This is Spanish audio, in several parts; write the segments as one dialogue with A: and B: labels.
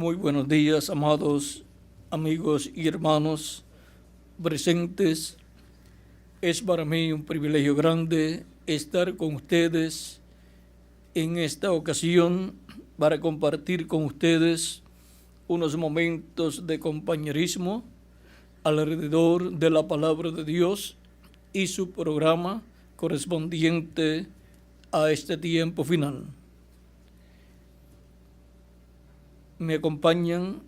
A: Muy buenos días, amados amigos y hermanos presentes. Es para mí un privilegio grande estar con ustedes en esta ocasión para compartir con ustedes unos momentos de compañerismo alrededor de la palabra de Dios y su programa correspondiente a este tiempo final. Me acompañan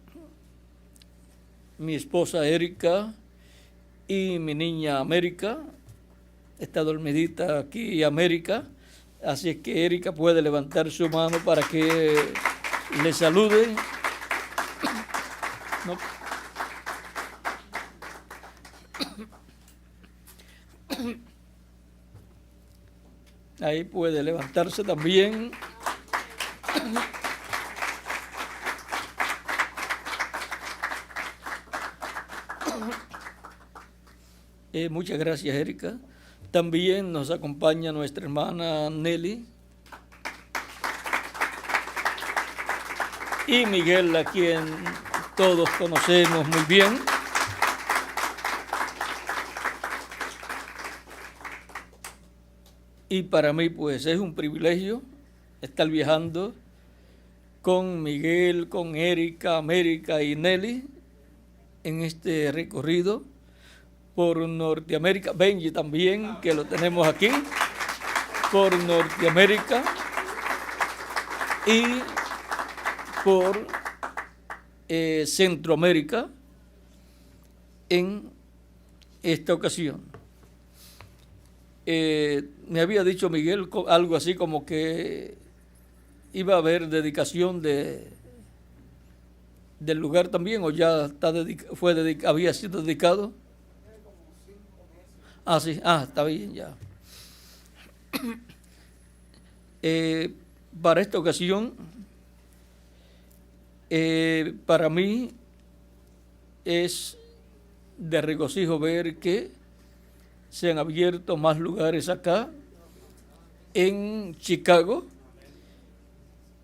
A: mi esposa Erika y mi niña América. Está dormidita aquí América, así es que Erika puede levantar su mano para que le salude. No. Ahí puede levantarse también. Muchas gracias, Erika. También nos acompaña nuestra hermana Nelly y Miguel, a quien todos conocemos muy bien. Y para mí, pues, es un privilegio estar viajando con Miguel, con Erika, América y Nelly en este recorrido por Norteamérica. Benji también, que lo tenemos aquí, por Norteamérica y por Centroamérica en esta ocasión. Me había dicho Miguel algo así como que iba a haber dedicación del lugar también, o ya había sido dedicado. Ah, sí, está bien ya. Para esta ocasión, para mí es de regocijo ver que se han abierto más lugares acá en Chicago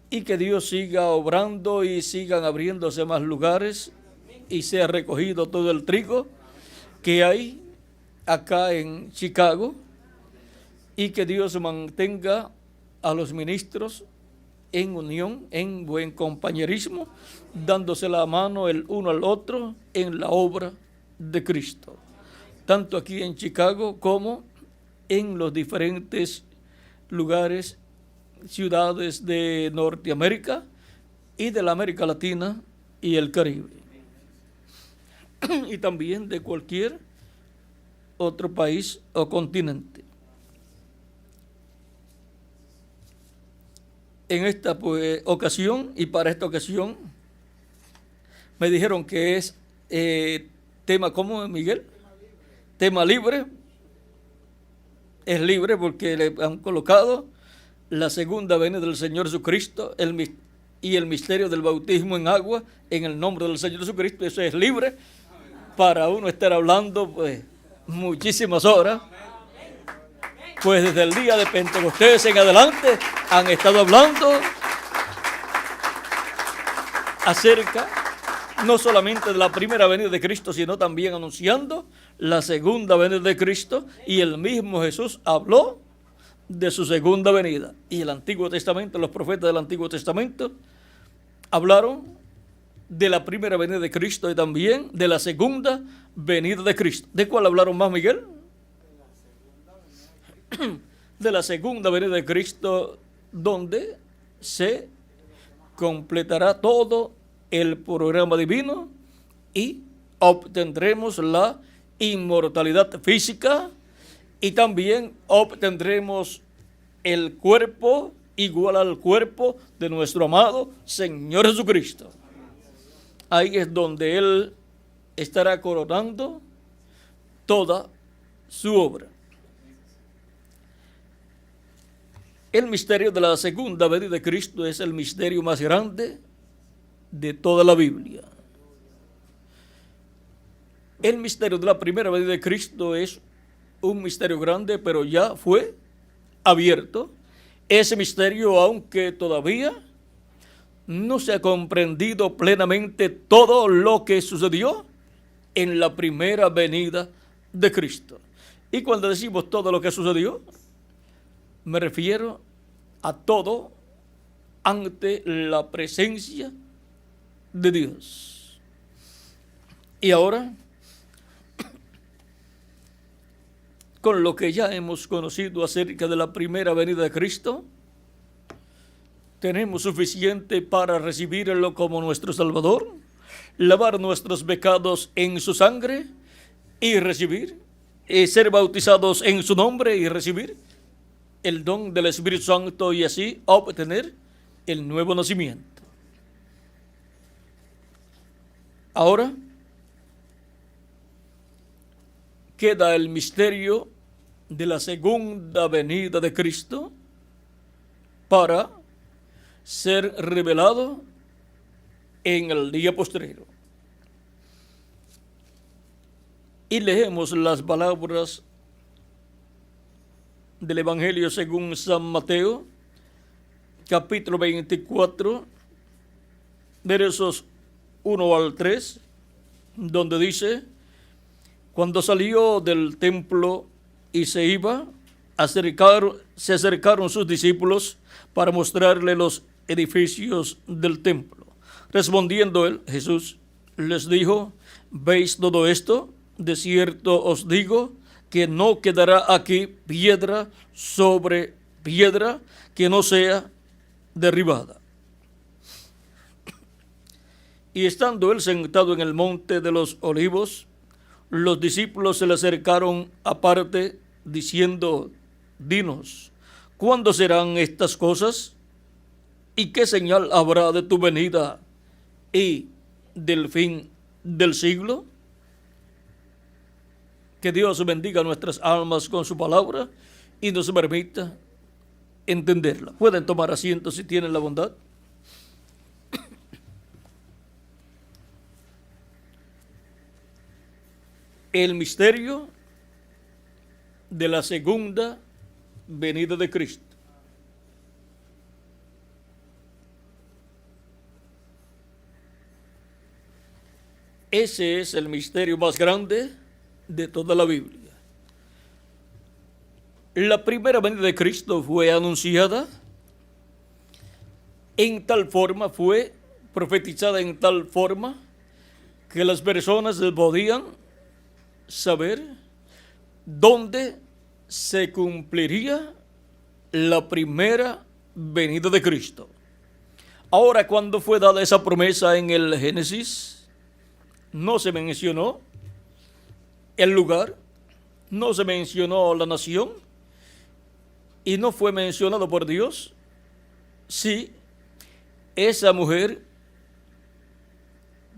A: y que Dios siga obrando y sigan abriéndose más lugares y sea recogido todo el trigo que hay acá en Chicago, y que Dios mantenga a los ministros en unión, en buen compañerismo, dándose la mano el uno al otro en la obra de Cristo, tanto aquí en Chicago como en los diferentes lugares, ciudades de Norteamérica y de la América Latina y el Caribe, y también de cualquier otro país o continente. En esta ocasión, y para esta ocasión, me dijeron que es tema, ¿cómo, Miguel? Tema libre. Es libre porque le han colocado la segunda venida del Señor Jesucristo y el misterio del bautismo en agua en el nombre del Señor Jesucristo. Eso es libre para uno estar hablando, pues, muchísimas horas. Pues desde el día de Pentecostés en adelante han estado hablando acerca no solamente de la primera venida de Cristo, sino también anunciando la segunda venida de Cristo, y el mismo Jesús habló de su segunda venida. Y el Antiguo Testamento, los profetas del Antiguo Testamento hablaron de la primera venida de Cristo y también de la segunda venida de Cristo. ¿De cuál hablaron más, Miguel? De la segunda venida de Cristo, donde se completará todo el programa divino y obtendremos la inmortalidad física, y también obtendremos el cuerpo igual al cuerpo de nuestro amado Señor Jesucristo. Ahí es donde Él estará coronando toda su obra. El misterio de la segunda venida de Cristo es el misterio más grande de toda la Biblia. El misterio de la primera venida de Cristo es un misterio grande, pero ya fue abierto. Ese misterio, aunque todavía no se ha comprendido plenamente todo lo que sucedió en la primera venida de Cristo. Y cuando decimos todo lo que sucedió, me refiero a todo ante la presencia de Dios. Y ahora, con lo que ya hemos conocido acerca de la primera venida de Cristo, tenemos suficiente para recibirlo como nuestro Salvador, lavar nuestros pecados en su sangre y recibir, ser bautizados en su nombre y recibir el don del Espíritu Santo y así obtener el nuevo nacimiento. Ahora queda el misterio de la segunda venida de Cristo para ser revelado en el día postrero. Y leemos las palabras del Evangelio según San Mateo, capítulo 24, versos 1 al 3, donde dice: cuando salió del templo y se iba, se acercaron sus discípulos para mostrarle los edificios del templo. Respondiendo él, Jesús, les dijo: ¿veis todo esto? De cierto os digo que no quedará aquí piedra sobre piedra que no sea derribada. Y estando él sentado en el monte de los olivos, los discípulos se le acercaron aparte, diciendo: dinos, ¿cuándo serán estas cosas? ¿Y qué señal habrá de tu venida y del fin del siglo? Que Dios bendiga nuestras almas con su palabra y nos permita entenderla. Pueden tomar asiento si tienen la bondad. El misterio de la segunda venida de Cristo. Ese es el misterio más grande de toda la Biblia. La primera venida de Cristo fue anunciada en tal forma, fue profetizada en tal forma que las personas podían saber dónde se cumpliría la primera venida de Cristo. Ahora, cuando fue dada esa promesa en el Génesis, no se mencionó el lugar, no se mencionó la nación y no fue mencionado por Dios si esa mujer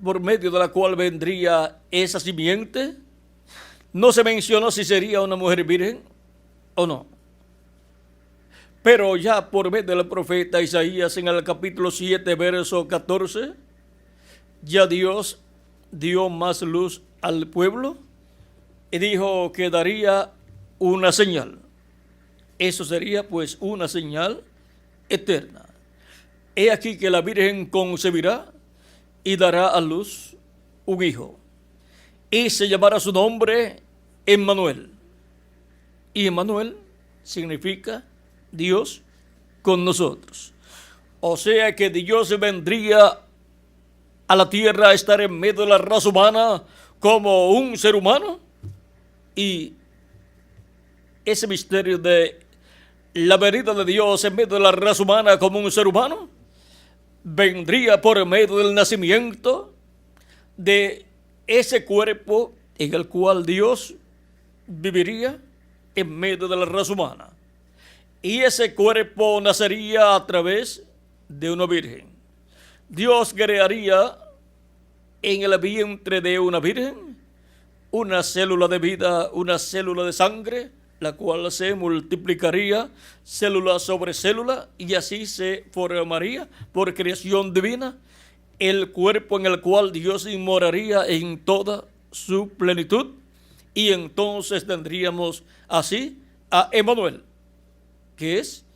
A: por medio de la cual vendría esa simiente, no se mencionó si sería una mujer virgen o no. Pero ya por medio del profeta Isaías en el capítulo 7, verso 14, ya Dios dio más luz al pueblo y dijo que daría una señal. Eso sería pues una señal eterna. He aquí que la Virgen concebirá y dará a luz un hijo, y se llamará su nombre Emmanuel. Y Emmanuel significa Dios con nosotros. O sea que Dios vendría a la tierra a estar en medio de la raza humana como un ser humano. Y ese misterio de la venida de Dios en medio de la raza humana como un ser humano vendría por medio del nacimiento de ese cuerpo en el cual Dios viviría en medio de la raza humana. Y ese cuerpo nacería a través de una virgen. Dios crearía en el vientre de una virgen una célula de vida, una célula de sangre, la cual se multiplicaría célula sobre célula y así se formaría por creación divina el cuerpo en el cual Dios moraría en toda su plenitud, y entonces tendríamos así a Emmanuel, que es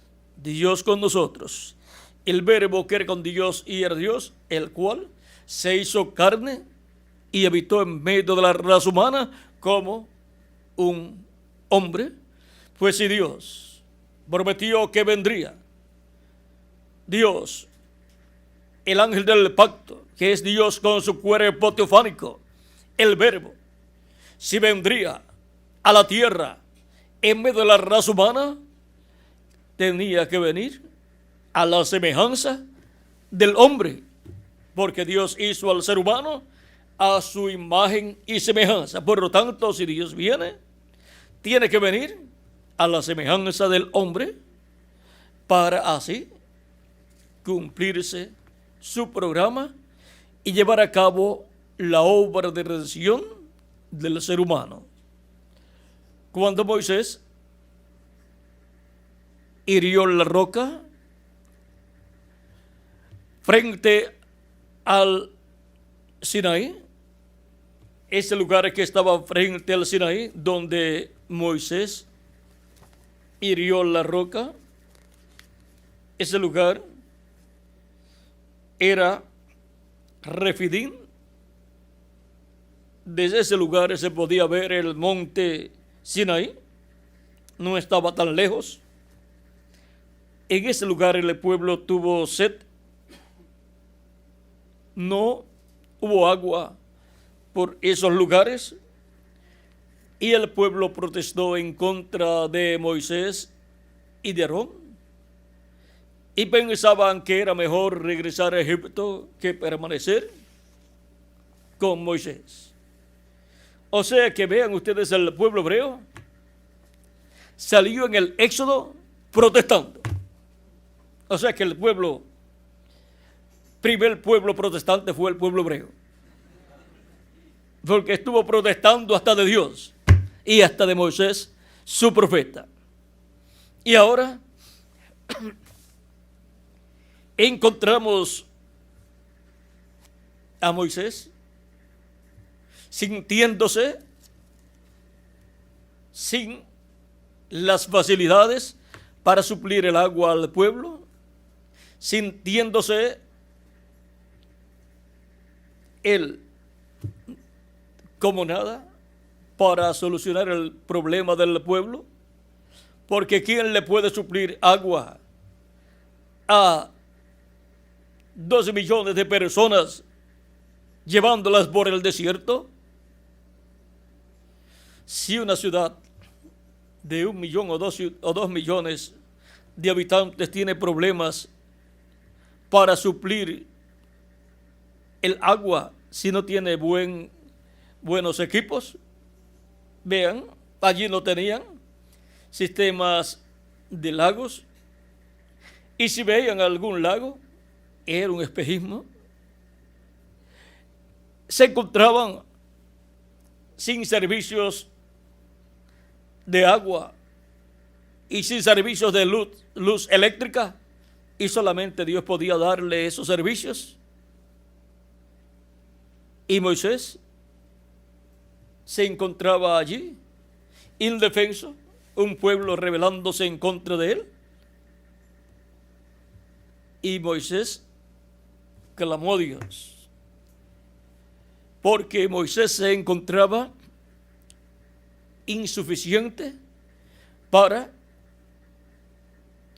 A: Dios con nosotros. el verbo que era con Dios y era Dios, el cual se hizo carne y habitó en medio de la raza humana como un hombre. Pues si Dios prometió que vendría, Dios, el ángel del pacto, que es Dios con su cuerpo teofánico, el verbo, si vendría a la tierra en medio de la raza humana, tenía que venir a la semejanza del hombre, porque Dios hizo al ser humano a su imagen y semejanza. Por lo tanto, si Dios viene, tiene que venir a la semejanza del hombre para así cumplirse su programa y llevar a cabo la obra de redención del ser humano. Cuando Moisés hirió la roca frente al Sinaí, ese lugar que estaba frente al Sinaí, donde Moisés hirió la roca, ese lugar era Refidín. Desde ese lugar se podía ver el monte Sinaí, no estaba tan lejos. En ese lugar el pueblo tuvo sed, no hubo agua por esos lugares, y el pueblo protestó en contra de Moisés y de Aarón, y pensaban que era mejor regresar a Egipto que permanecer con Moisés. O sea que vean ustedes, el pueblo hebreo salió en el Éxodo protestando. O sea que el primer pueblo protestante fue el pueblo hebreo, porque estuvo protestando hasta de Dios y hasta de Moisés, su profeta. Y ahora encontramos a Moisés sintiéndose sin las facilidades para suplir el agua al pueblo, sintiéndose él como nada para solucionar el problema del pueblo, porque ¿quién le puede suplir agua a 12 millones de personas llevándolas por el desierto? Si una ciudad de 1 millón o 2 millones de habitantes tiene problemas para suplir el agua, si no tiene buenos equipos, vean, allí no tenían sistemas de lagos, y si veían algún lago, era un espejismo. Se encontraban sin servicios de agua y sin servicios de luz eléctrica, y solamente Dios podía darle esos servicios. Y Moisés se encontraba allí, indefenso, un pueblo rebelándose en contra de él. Y Moisés clamó a Dios, porque Moisés se encontraba insuficiente para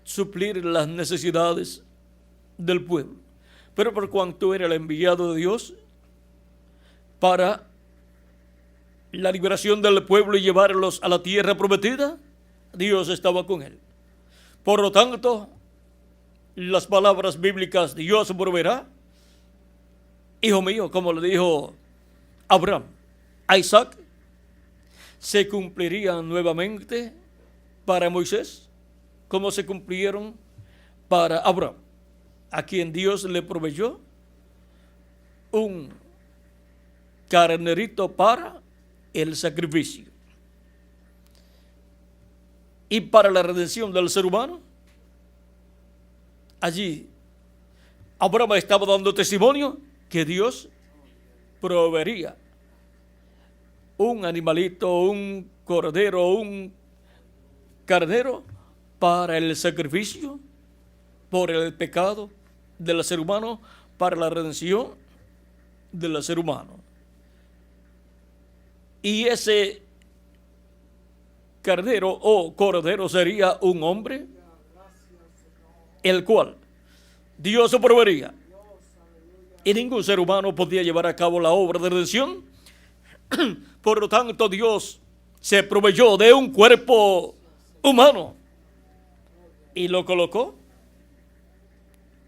A: suplir las necesidades del pueblo. Pero por cuanto era el enviado de Dios para la liberación del pueblo y llevarlos a la tierra prometida, Dios estaba con él. Por lo tanto, las palabras bíblicas, Dios proveerá, hijo mío, como le dijo Abraham a Isaac, se cumplirían nuevamente para Moisés, como se cumplieron para Abraham, a quien Dios le proveyó un carnerito para el sacrificio. Y para la redención del ser humano, allí Abraham estaba dando testimonio que Dios proveería un animalito, un cordero, un carnero para el sacrificio por el pecado del ser humano para la redención del ser humano. Y ese carnero o cordero sería un hombre, el cual Dios proveería. Y ningún ser humano podía llevar a cabo la obra de redención. Por lo tanto, Dios se proveyó de un cuerpo humano y lo colocó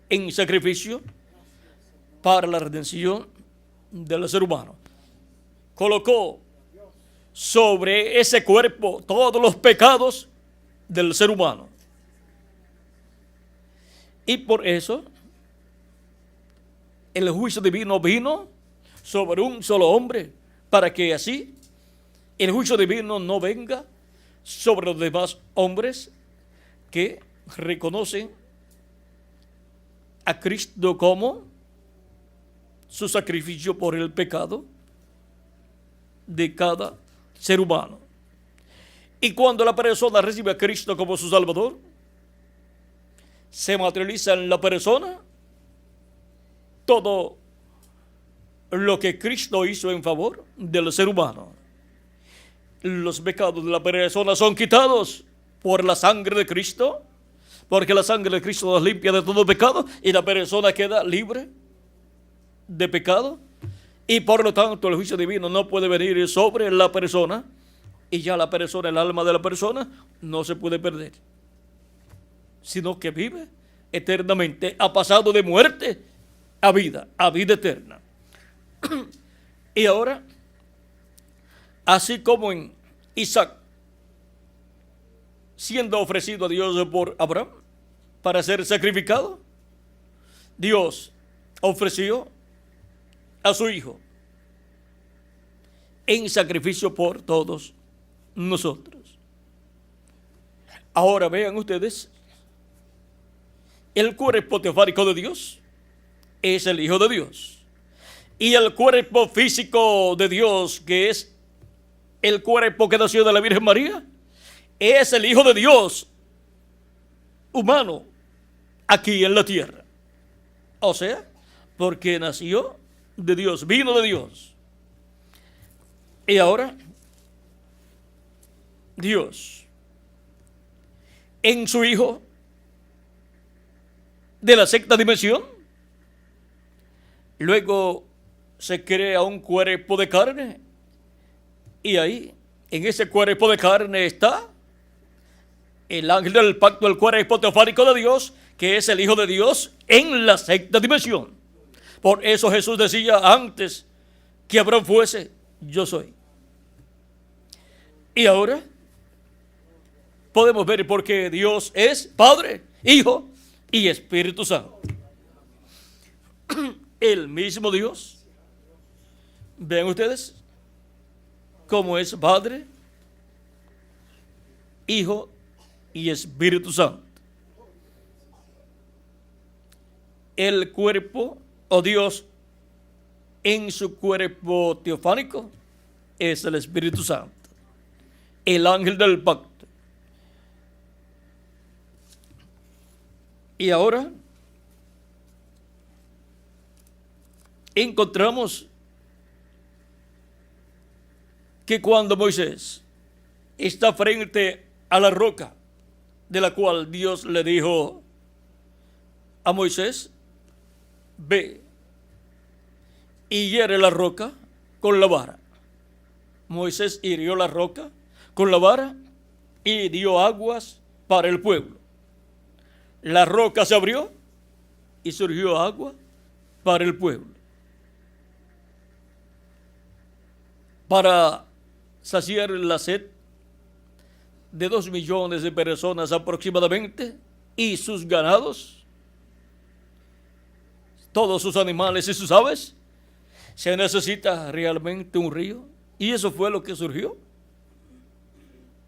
A: en sacrificio para la redención del ser humano. Colocó sobre ese cuerpo todos los pecados del ser humano. Y por eso el juicio divino vino sobre un solo hombre, para que así el juicio divino no venga sobre los demás hombres que reconocen a Cristo como su sacrificio por el pecado de cada ser humano. Y cuando la persona recibe a Cristo como su Salvador, se materializa en la persona todo lo que Cristo hizo en favor del ser humano. Los pecados de la persona son quitados por la sangre de Cristo, porque la sangre de Cristo nos limpia de todo pecado y la persona queda libre de pecado. Y por lo tanto el juicio divino no puede venir sobre la persona, y ya la persona, el alma de la persona, no se puede perder, sino que vive eternamente, ha pasado de muerte a vida eterna. Y ahora, así como en Isaac, siendo ofrecido a Dios por Abraham para ser sacrificado, Dios ofreció a su hijo en sacrificio por todos nosotros. Ahora vean ustedes, el cuerpo teofánico de Dios es el Hijo de Dios, y el cuerpo físico de Dios, que es el cuerpo que nació de la Virgen María, es el Hijo de Dios humano aquí en la tierra. O sea, porque nació de Dios, vino de Dios. Y ahora, Dios, en su Hijo de la sexta dimensión, luego se crea un cuerpo de carne, y ahí, en ese cuerpo de carne está el ángel del pacto, el cuerpo teofánico de Dios, que es el Hijo de Dios en la sexta dimensión. Por eso Jesús decía antes que Abraham fuese, yo soy. Y ahora podemos ver por qué Dios es Padre, Hijo y Espíritu Santo. El mismo Dios. Vean ustedes cómo es Padre, Hijo y Espíritu Santo. El cuerpo, o Dios, en su cuerpo teofánico, es el Espíritu Santo, el ángel del pacto. Y ahora encontramos que cuando Moisés está frente a la roca, de la cual Dios le dijo a Moisés, ve y hiere la roca con la vara. Moisés hirió la roca con la vara y dio aguas para el pueblo. La roca se abrió y surgió agua para el pueblo. Para saciar la sed de 2 millones de personas aproximadamente y sus ganados, todos sus animales y sus aves, se necesita realmente un río, y eso fue lo que surgió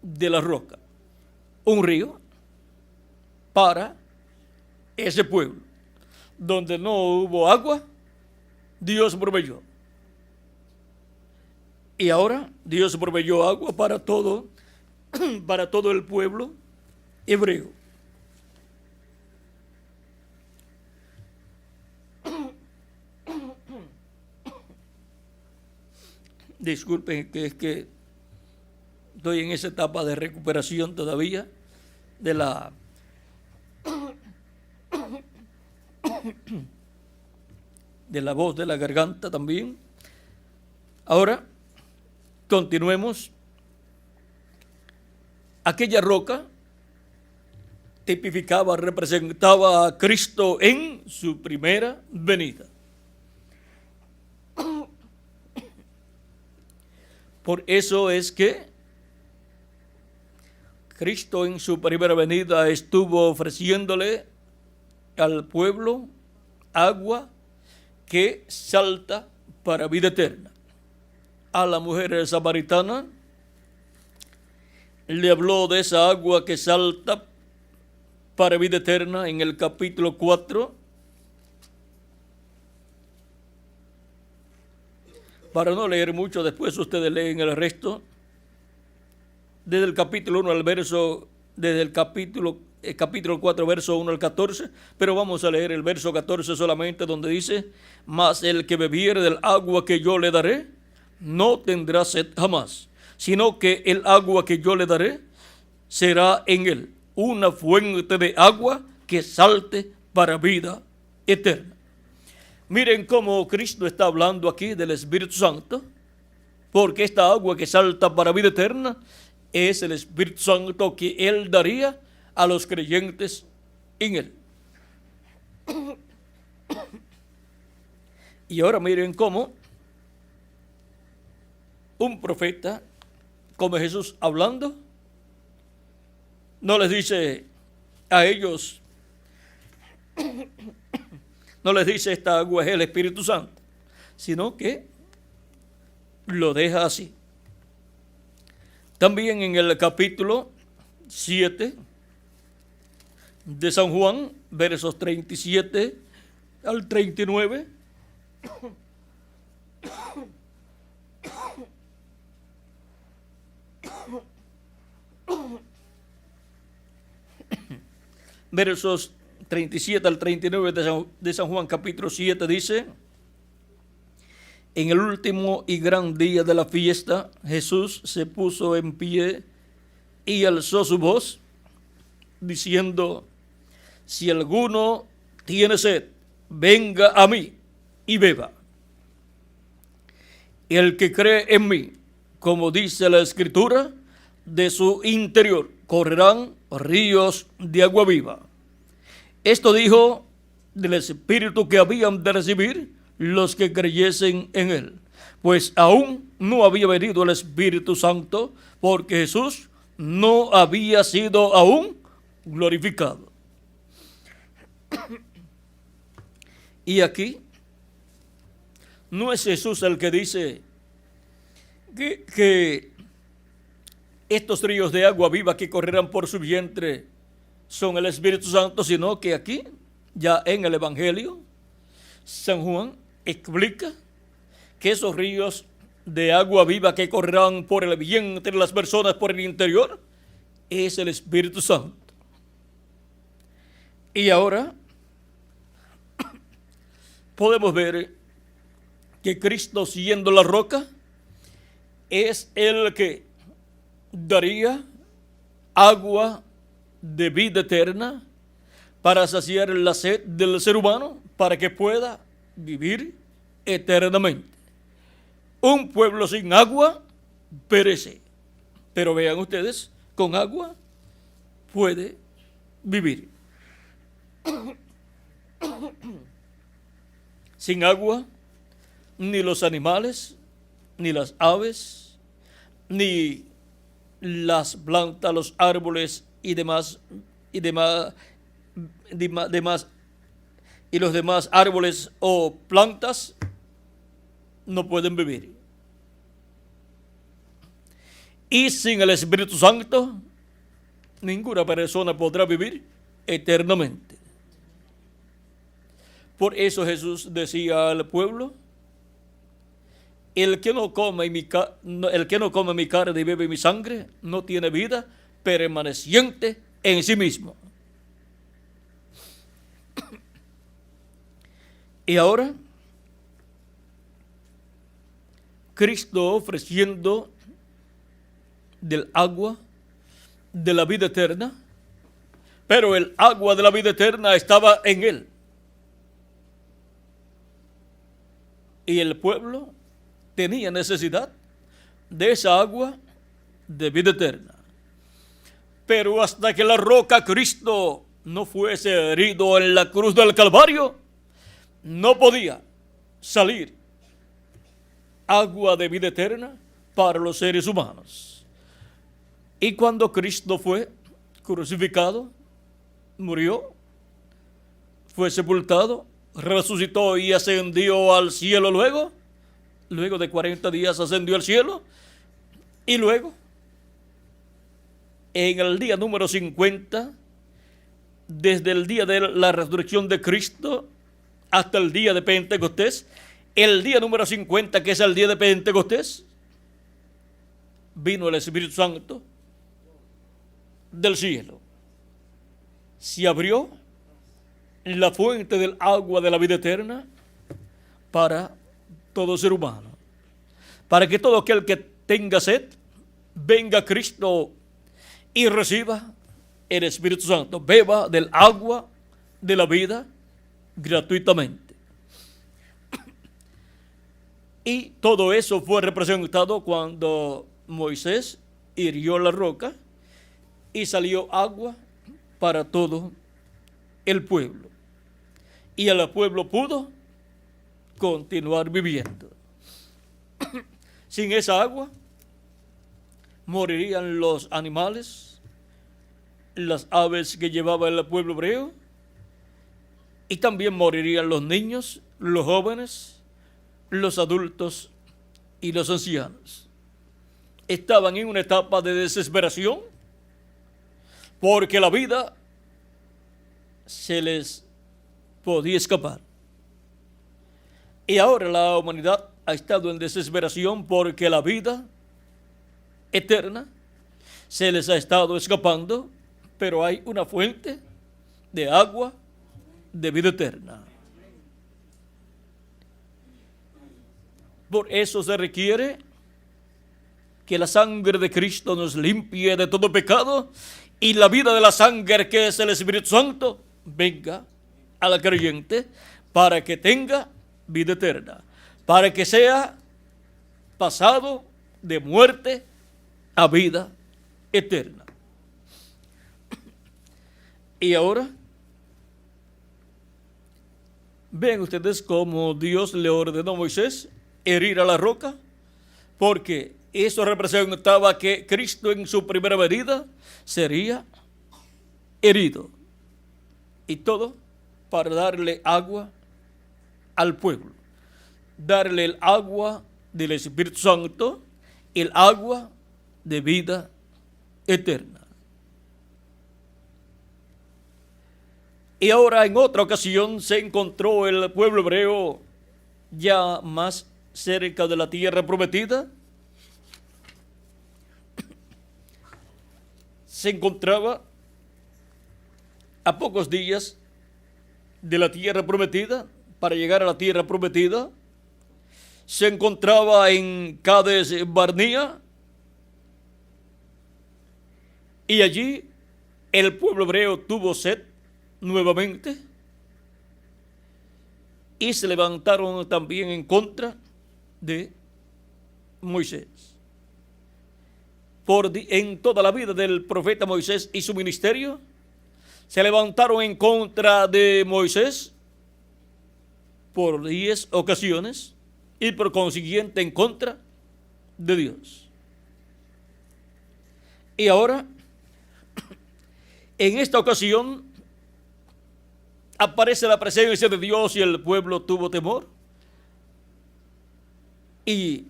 A: de la roca, un río para ese pueblo. Donde no hubo agua, Dios proveyó. Y ahora Dios proveyó agua para todo el pueblo hebreo. Disculpen que es que estoy en esa etapa de recuperación todavía de la voz, de la garganta también. Ahora, continuemos. Aquella roca tipificaba, representaba a Cristo en su primera venida. Por eso es que Cristo en su primera venida estuvo ofreciéndole al pueblo agua que salta para vida eterna. A la mujer samaritana le habló de esa agua que salta para vida eterna en el capítulo 4. Para no leer mucho, después ustedes leen el resto. Desde el capítulo 1 al verso, desde el capítulo 4, verso 1 al 14, pero vamos a leer el verso 14 solamente, donde dice: mas el que bebiere del agua que yo le daré, no tendrá sed jamás, sino que el agua que yo le daré será en él una fuente de agua que salte para vida eterna. Miren cómo Cristo está hablando aquí del Espíritu Santo, porque esta agua que salta para vida eterna es el Espíritu Santo que Él daría a los creyentes en Él. Y ahora miren cómo un profeta, como Jesús hablando, no les dice a ellos, no les dice esta agua es el Espíritu Santo, sino que lo deja así. También en el capítulo 7 de San Juan, versos 37 al 39, versos 37 al 39 de San Juan, capítulo 7, dice: en el último y gran día de la fiesta, Jesús se puso en pie y alzó su voz, diciendo: si alguno tiene sed, venga a mí y beba. El que cree en mí, como dice la Escritura, de su interior correrán ríos de agua viva. Esto dijo del Espíritu que habían de recibir los que creyesen en él, pues aún no había venido el Espíritu Santo, porque Jesús no había sido aún glorificado. Y aquí no es Jesús el que dice que estos ríos de agua viva que correrán por su vientre son el Espíritu Santo, sino que aquí, ya en el Evangelio, San Juan explica que esos ríos de agua viva que correrán por el vientre de las personas, por el interior, es el Espíritu Santo. Y ahora podemos ver que Cristo, siendo la roca, es el que daría agua de vida eterna para saciar la sed del ser humano, para que pueda vivir eternamente. Un pueblo sin agua perece, pero vean ustedes, con agua puede vivir. Sin agua, ni los animales, ni las aves, ni las plantas, los árboles y los demás árboles o plantas no pueden vivir. Y sin el Espíritu Santo, ninguna persona podrá vivir eternamente. Por eso Jesús decía al pueblo: el que no come mi carne y bebe mi sangre no tiene vida permaneciente en sí mismo. Y ahora, Cristo ofreciendo del agua de la vida eterna, pero el agua de la vida eterna estaba en él. Y el pueblo tenía necesidad de esa agua de vida eterna. Pero hasta que la roca Cristo no fuese herido en la cruz del Calvario, no podía salir agua de vida eterna para los seres humanos. Y cuando Cristo fue crucificado, murió, fue sepultado, resucitó y ascendió al cielo luego de 40 días ascendió al cielo, y luego, en el día número 50, desde el día de la resurrección de Cristo hasta el día de Pentecostés, el día número 50, que es el día de Pentecostés, vino el Espíritu Santo del cielo. Se abrió la fuente del agua de la vida eterna para todo ser humano, para que todo aquel que tenga sed venga a Cristo y reciba el Espíritu Santo, beba del agua de la vida gratuitamente. Y todo eso fue representado cuando Moisés hirió la roca y salió agua para todo el pueblo. Y el pueblo pudo continuar viviendo. Sin esa agua morirían los animales, las aves que llevaba el pueblo hebreo, y también morirían los niños, los jóvenes, los adultos y los ancianos. Estaban en una etapa de desesperación porque la vida se les podía escapar. Y ahora la humanidad ha estado en desesperación porque la vida eterna se les ha estado escapando, pero hay una fuente de agua de vida eterna. Por eso se requiere que la sangre de Cristo nos limpie de todo pecado y la vida de la sangre, que es el Espíritu Santo, venga a la creyente para que tenga vida eterna, para que sea pasado de muerte a vida eterna. Y ahora, ven ustedes cómo Dios le ordenó a Moisés herir a la roca, porque eso representaba que Cristo en su primera venida sería herido. Y todo para darle agua al pueblo, darle el agua del Espíritu Santo, el agua de vida eterna. Y ahora en otra ocasión se encontró el pueblo hebreo ya más cerca de la tierra prometida. Se encontraba a pocos días de la tierra prometida. Para llegar a la tierra prometida, se encontraba en Cades Barnea, y allí el pueblo hebreo tuvo sed nuevamente y se levantaron también en contra de Moisés. En toda la vida del profeta Moisés y su ministerio, se levantaron en contra de Moisés por 10 ocasiones y por consiguiente en contra de Dios. Y ahora, en esta ocasión, aparece la presencia de Dios y el pueblo tuvo temor. Y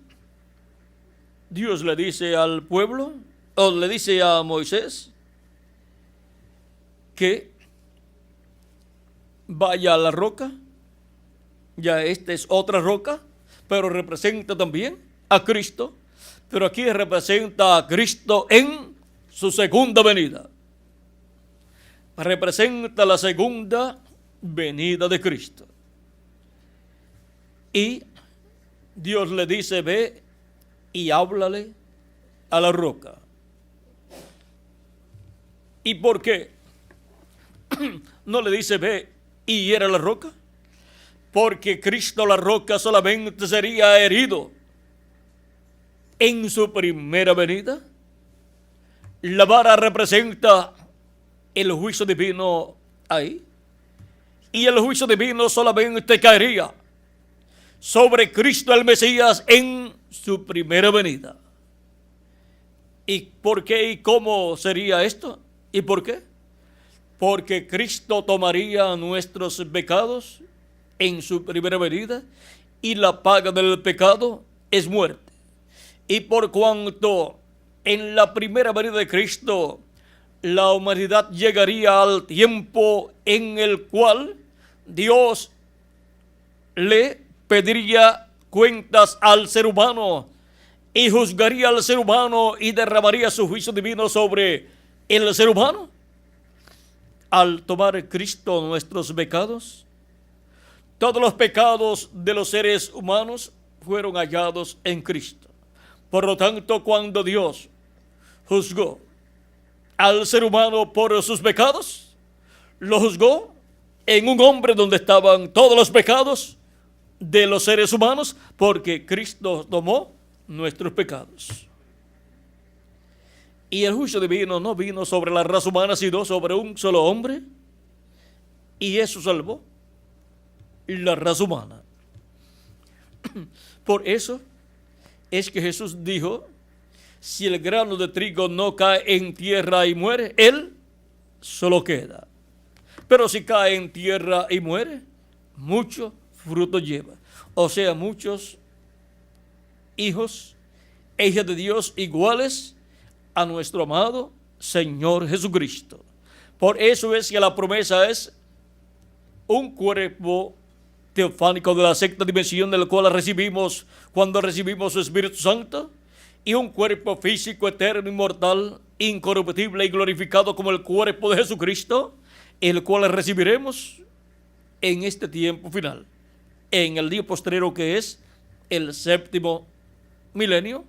A: Dios le dice al pueblo, o le dice a Moisés, que vaya a la roca. Ya esta es otra roca, pero representa también a Cristo, pero aquí representa a Cristo en su segunda venida. Representa la segunda venida de Cristo. Y Dios le dice, ve y háblale a la roca. ¿Y por qué no le dice ve y hiera la roca? Porque Cristo la roca solamente sería herido en su primera venida. La vara representa el juicio divino ahí. Y el juicio divino solamente caería sobre Cristo el Mesías en su primera venida. ¿Y por qué y cómo sería esto? ¿Y por qué? Porque Cristo tomaría nuestros pecados en su primera venida y la paga del pecado es muerte. Y por cuanto en la primera venida de Cristo la humanidad llegaría al tiempo en el cual Dios le pediría cuentas al ser humano y juzgaría al ser humano y derramaría su juicio divino sobre el ser humano. Al tomar Cristo nuestros pecados, todos los pecados de los seres humanos fueron hallados en Cristo. Por lo tanto, cuando Dios juzgó al ser humano por sus pecados, lo juzgó en un hombre donde estaban todos los pecados de los seres humanos, porque Cristo tomó nuestros pecados. Y el juicio divino no vino sobre la raza humana, sino sobre un solo hombre, y eso salvó la raza humana. Por eso es que Jesús dijo: si el grano de trigo no cae en tierra y muere, él solo queda. Pero si cae en tierra y muere, mucho fruto lleva. O sea, muchos hijos e hijas de Dios iguales a nuestro amado Señor Jesucristo. Por eso es que la promesa es un cuerpo teofánico de la sexta dimensión, del cual recibimos cuando recibimos su Espíritu Santo, y un cuerpo físico, eterno, inmortal, incorruptible y glorificado como el cuerpo de Jesucristo, el cual recibiremos en este tiempo final, en el día postrero, que es el séptimo milenio,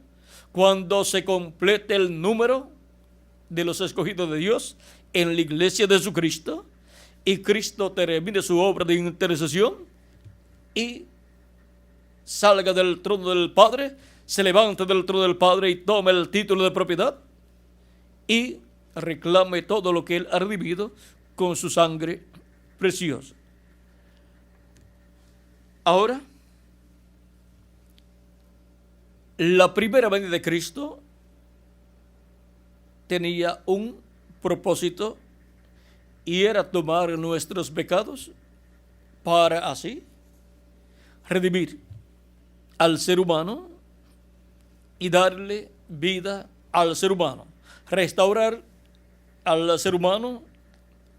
A: cuando se complete el número de los escogidos de Dios en la iglesia de Jesucristo, y Cristo termine su obra de intercesión y salga del trono del Padre, se levante del trono del Padre y tome el título de propiedad y reclame todo lo que Él ha redimido con su sangre preciosa. Ahora, la primera venida de Cristo tenía un propósito, y era tomar nuestros pecados para así redimir al ser humano y darle vida al ser humano, restaurar al ser humano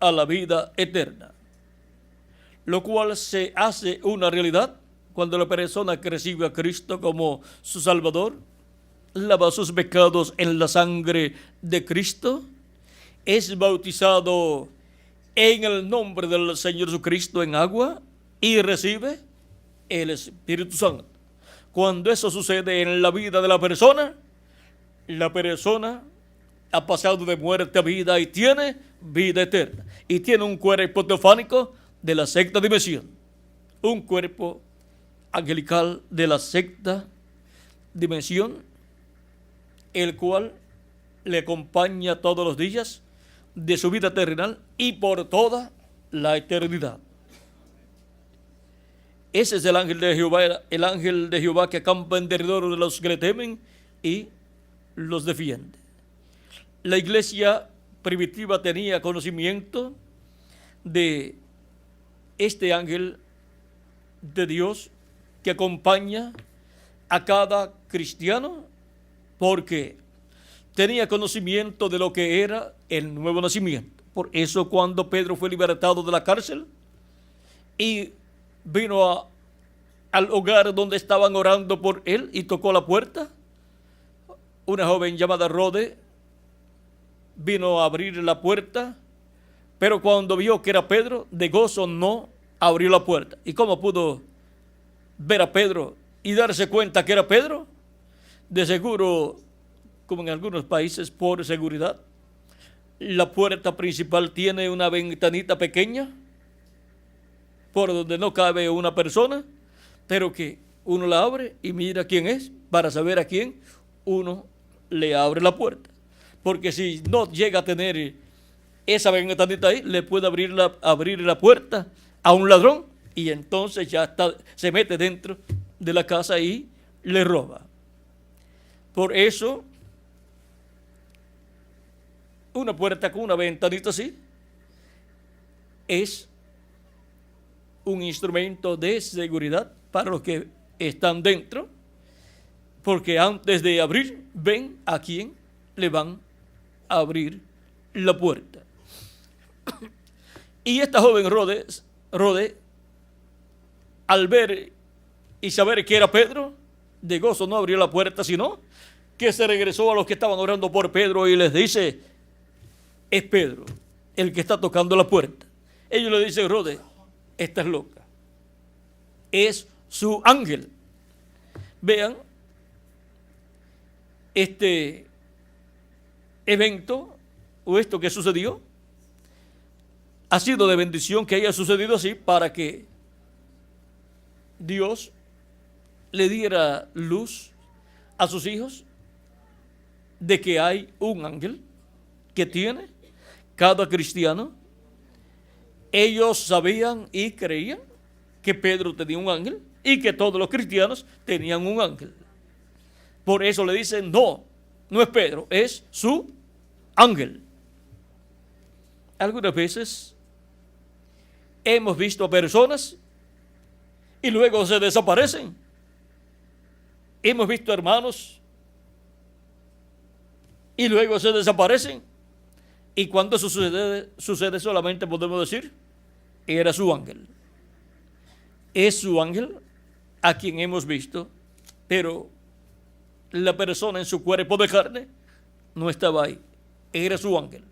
A: a la vida eterna, lo cual se hace una realidad cuando la persona que recibe a Cristo como su Salvador lava sus pecados en la sangre de Cristo, es bautizado en el nombre del Señor Jesucristo en agua y recibe el Espíritu Santo. Cuando eso sucede en la vida de la persona ha pasado de muerte a vida y tiene vida eterna. Y tiene un cuerpo teofánico de la sexta dimensión, un cuerpo angelical de la sexta dimensión, el cual le acompaña todos los días de su vida terrenal y por toda la eternidad. Ese es el ángel de Jehová que acampa en derredor de los que le temen y los defiende. La iglesia primitiva tenía conocimiento de este ángel de Dios que acompaña a cada cristiano, porque tenía conocimiento de lo que era el nuevo nacimiento. Por eso, cuando Pedro fue libertado de la cárcel y vino al hogar donde estaban orando por él y tocó la puerta, una joven llamada Rode vino a abrir la puerta, pero cuando vio que era Pedro, de gozo no abrió la puerta. ¿Y cómo pudo ver a Pedro y darse cuenta que era Pedro? De seguro, como en algunos países, por seguridad, la puerta principal tiene una ventanita pequeña por donde no cabe una persona, pero que uno la abre y mira quién es para saber a quién uno le abre la puerta. Porque si no llega a tener esa ventanita ahí, le puede abrir la puerta a un ladrón y entonces se mete dentro de la casa y le roba. Por eso, una puerta con una ventanita así es un instrumento de seguridad para los que están dentro, porque antes de abrir, ven a quién le van a abrir la puerta. Y esta joven Rode, al ver y saber que era Pedro, de gozo no abrió la puerta, sino que se regresó a los que estaban orando por Pedro y les dice: es Pedro el que está tocando la puerta. Ellos le dicen: Rode, estás loca, es su ángel. Vean, este evento o esto que sucedió ha sido de bendición que haya sucedido así, para que Dios le diera luz a sus hijos de que hay un ángel que tiene cada cristiano. Ellos sabían y creían que Pedro tenía un ángel y que todos los cristianos tenían un ángel. Por eso le dicen: no es Pedro, es su ángel. Algunas veces hemos visto a personas y luego se desaparecen. Hemos visto hermanos y luego se desaparecen. Y cuando sucede solamente podemos decir: era su ángel. Es su ángel a quien hemos visto, pero la persona en su cuerpo de carne no estaba ahí. Era su ángel.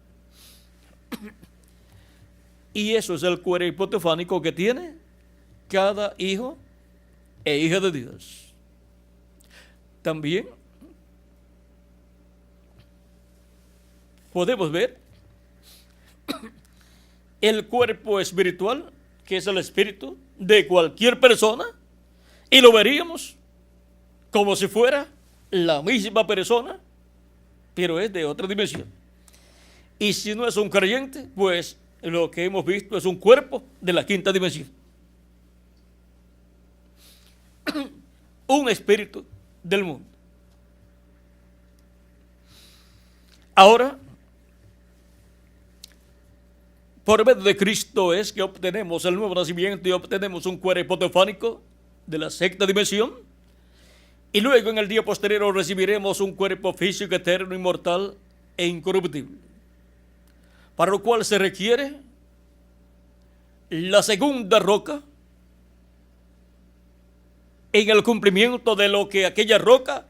A: Y eso es el cuerpo teofánico que tiene cada hijo e hija de Dios. También podemos ver el cuerpo espiritual, que es el espíritu de cualquier persona, y lo veríamos como si fuera la misma persona, pero es de otra dimensión. Y si no es un creyente, pues lo que hemos visto es un cuerpo de la quinta dimensión. Un espíritu del mundo. Ahora, por medio de Cristo es que obtenemos el nuevo nacimiento y obtenemos un cuerpo teofánico de la sexta dimensión. Y luego en el día posterior recibiremos un cuerpo físico eterno, inmortal e incorruptible. Para lo cual se requiere la segunda roca en el cumplimiento de lo que aquella roca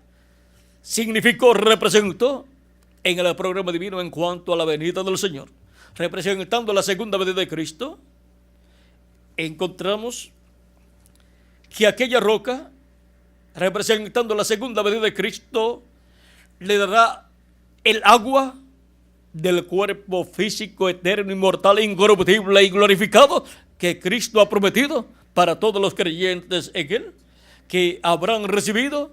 A: significó, representó en el programa divino en cuanto a la venida del Señor. Representando la segunda venida de Cristo, encontramos que aquella roca, representando la segunda venida de Cristo, le dará el agua del cuerpo físico eterno, inmortal, incorruptible y glorificado que Cristo ha prometido para todos los creyentes en Él, que habrán recibido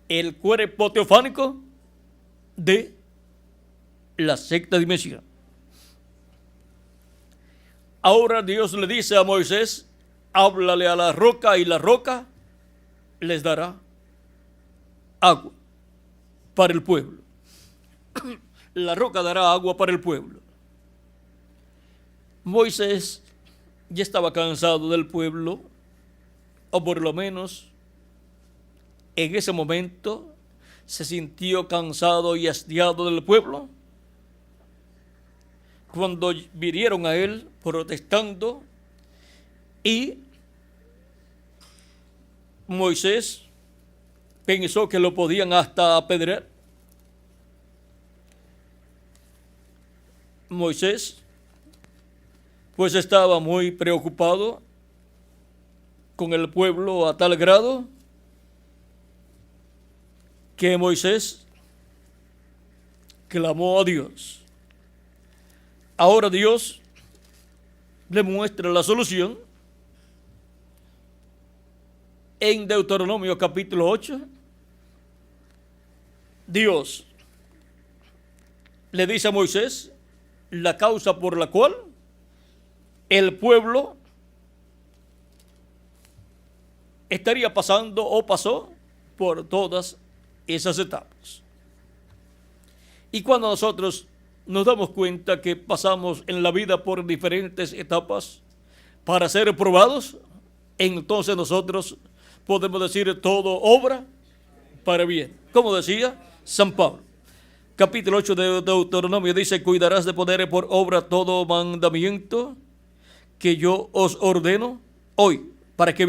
A: el cuerpo teofánico de la sexta dimensión. Ahora Dios le dice a Moisés: háblale a la roca y la roca les dará agua para el pueblo. La roca dará agua para el pueblo. Moisés ya estaba cansado del pueblo, o por lo menos en ese momento se sintió cansado y hastiado del pueblo, cuando vinieron a él protestando, y Moisés pensó que lo podían hasta apedrear. Moisés pues estaba muy preocupado con el pueblo a tal grado que Moisés clamó a Dios. Ahora Dios le muestra la solución en Deuteronomio capítulo 8. Dios le dice a Moisés la causa por la cual el pueblo estaría pasando o pasó por todas esas etapas. Y cuando nosotros nos damos cuenta que pasamos en la vida por diferentes etapas para ser probados, entonces nosotros podemos decir todo obra para bien. Como decía San Pablo, capítulo 8 de Deuteronomio dice: cuidarás de poner por obra todo mandamiento que yo os ordeno hoy, para que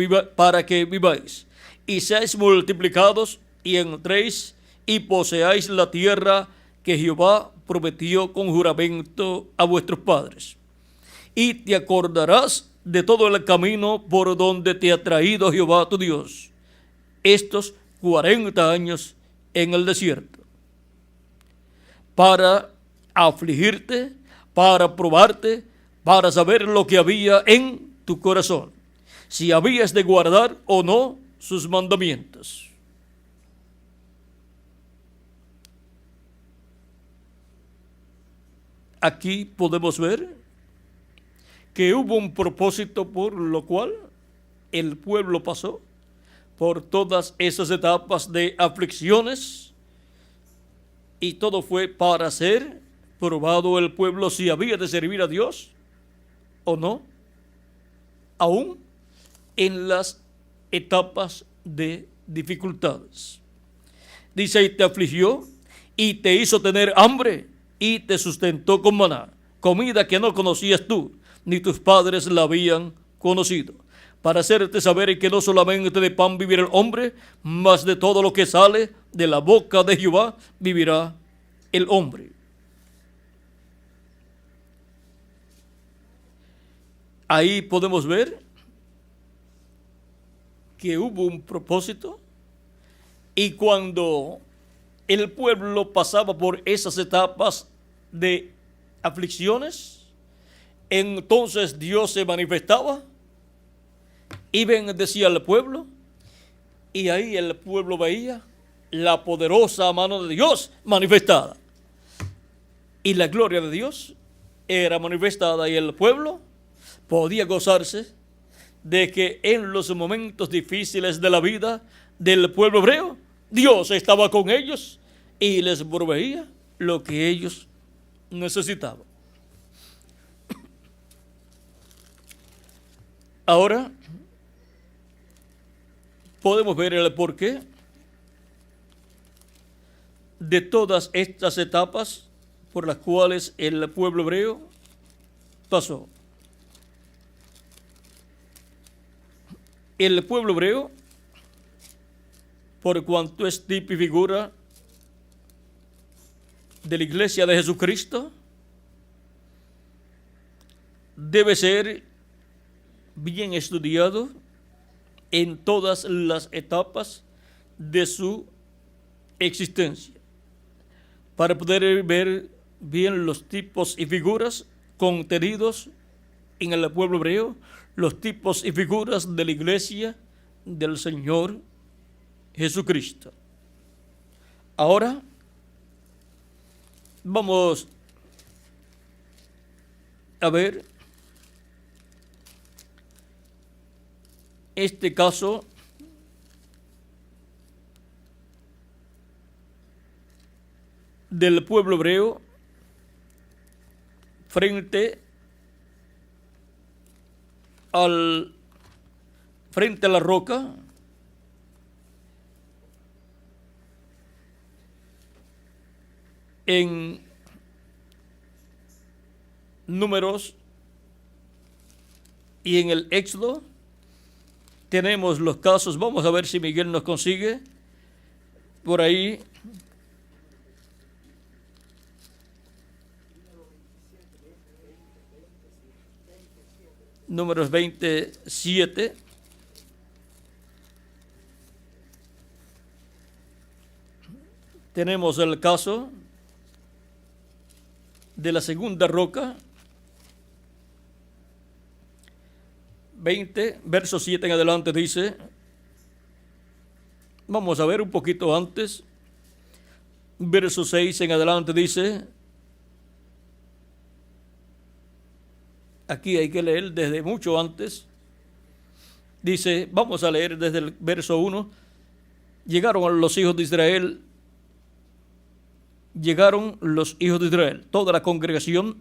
A: viváis y seáis multiplicados y entréis y poseáis la tierra que Jehová prometió con juramento a vuestros padres. Y te acordarás de todo el camino por donde te ha traído Jehová tu Dios estos 40 años en el desierto, para afligirte, para probarte, para saber lo que había en tu corazón, si habías de guardar o no sus mandamientos. Aquí podemos ver que hubo un propósito por lo cual el pueblo pasó por todas esas etapas de aflicciones, y todo fue para ser probado el pueblo si había de servir a Dios o no, aún en las etapas de dificultades. Dice: y te afligió y te hizo tener hambre y te sustentó con maná, comida que no conocías tú, ni tus padres la habían conocido, para hacerte saber que no solamente de pan vivirá el hombre, mas de todo lo que sale de la boca de Jehová vivirá el hombre. Ahí podemos ver que hubo un propósito, y cuando el pueblo pasaba por esas etapas de aflicciones, entonces Dios se manifestaba y bendecía al pueblo, y ahí el pueblo veía la poderosa mano de Dios manifestada, y la gloria de Dios era manifestada, y el pueblo podía gozarse de que en los momentos difíciles de la vida del pueblo hebreo, Dios estaba con ellos y les proveía lo que ellos necesitaban. Ahora podemos ver el porqué de todas estas etapas por las cuales el pueblo hebreo pasó. El pueblo hebreo, por cuanto es tipo y figura de la iglesia de Jesucristo, debe ser bien estudiado en todas las etapas de su existencia, para poder ver bien los tipos y figuras contenidos en el pueblo hebreo, los tipos y figuras de la iglesia del Señor Jesucristo. Ahora vamos a ver este caso del pueblo hebreo frente a la roca, en Números y en el Éxodo. Tenemos los casos. Vamos a ver si Miguel nos consigue por ahí. Números 27. tenemos el caso de la segunda roca, 20, verso 7 en adelante dice, vamos a ver un poquito antes, verso 6 en adelante dice, aquí hay que leer desde mucho antes, dice, vamos a leer desde el verso 1, llegaron los hijos de Israel, toda la congregación,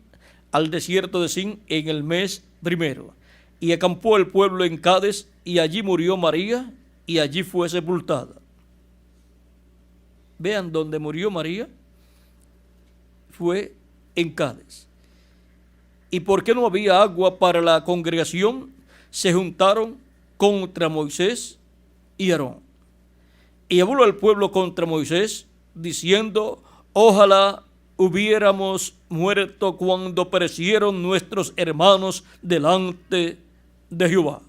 A: al desierto de Sin en el mes primero. Y acampó el pueblo en Cades, y allí murió María, y allí fue sepultada. Vean dónde murió María, fue en Cades. Y porque no había agua para la congregación, se juntaron contra Moisés y Aarón. Y habló el pueblo contra Moisés, diciendo, ojalá hubiéramos muerto cuando perecieron nuestros hermanos delante de Jehová.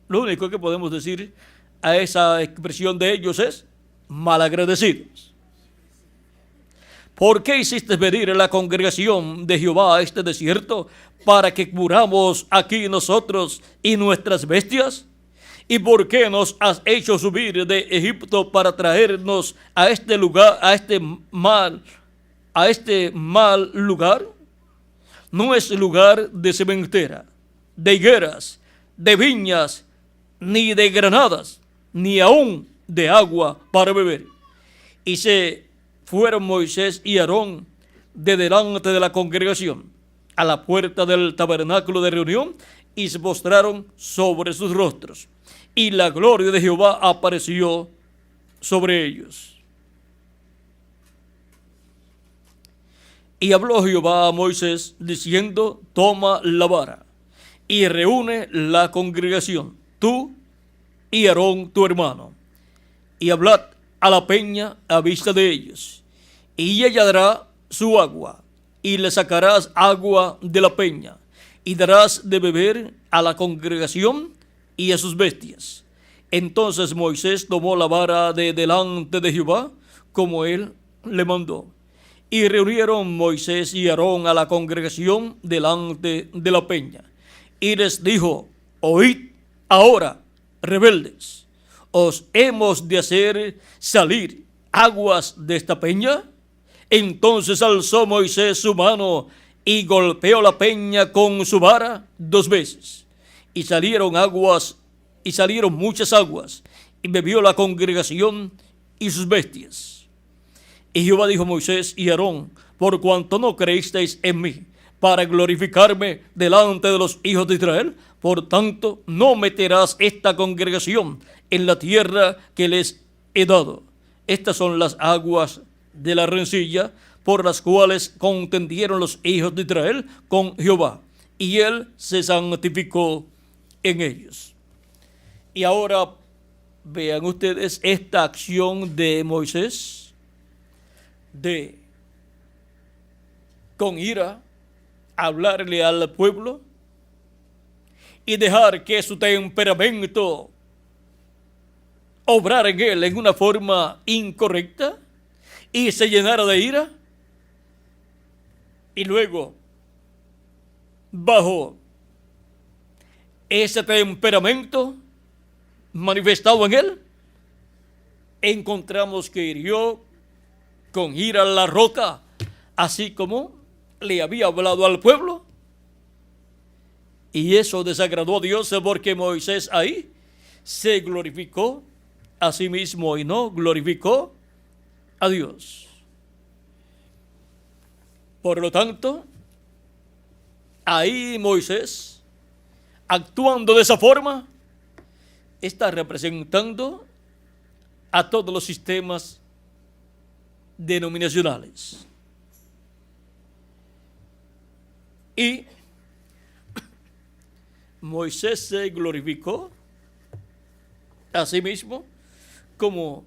A: Lo único que podemos decir a esa expresión de ellos es malagradecidos. ¿Por qué hiciste venir a la congregación de Jehová a este desierto para que muramos aquí nosotros y nuestras bestias? ¿Y por qué nos has hecho subir de Egipto para traernos a este lugar, a este mal lugar? No es lugar de sementera, de higueras, de viñas, ni de granadas, ni aún de agua para beber. Y se fueron Moisés y Aarón de delante de la congregación a la puerta del tabernáculo de reunión y se postraron sobre sus rostros. Y la gloria de Jehová apareció sobre ellos. Y habló Jehová a Moisés diciendo, toma la vara y reúne la congregación, tú y Aarón tu hermano, y hablad a la peña a vista de ellos, y ella dará su agua, y le sacarás agua de la peña, y darás de beber a la congregación y a sus bestias. Entonces Moisés tomó la vara de delante de Jehová, como él le mandó. Y reunieron Moisés y Aarón a la congregación delante de la peña. Y les dijo, oíd ahora, rebeldes, ¿os hemos de hacer salir aguas de esta peña? Entonces alzó Moisés su mano y golpeó la peña con su vara 2 veces. Y salieron muchas aguas, y bebió la congregación y sus bestias. Y Jehová dijo a Moisés y Aarón, por cuanto no creísteis en mí, para glorificarme delante de los hijos de Israel, por tanto no meterás esta congregación en la tierra que les he dado. Estas son las aguas de la rencilla, por las cuales contendieron los hijos de Israel con Jehová, y él se santificó en ellos. Y ahora vean ustedes esta acción de Moisés, de con ira hablarle al pueblo y dejar que su temperamento obrara en él en una forma incorrecta y se llenara de ira, y luego bajo ese temperamento manifestado en él, encontramos que hirió con ira la roca, así como le había hablado al pueblo. Y eso desagradó a Dios, porque Moisés ahí se glorificó a sí mismo y no glorificó a Dios. Por lo tanto, ahí Moisés, actuando de esa forma, está representando a todos los sistemas denominacionales. Y Moisés se glorificó a sí mismo, como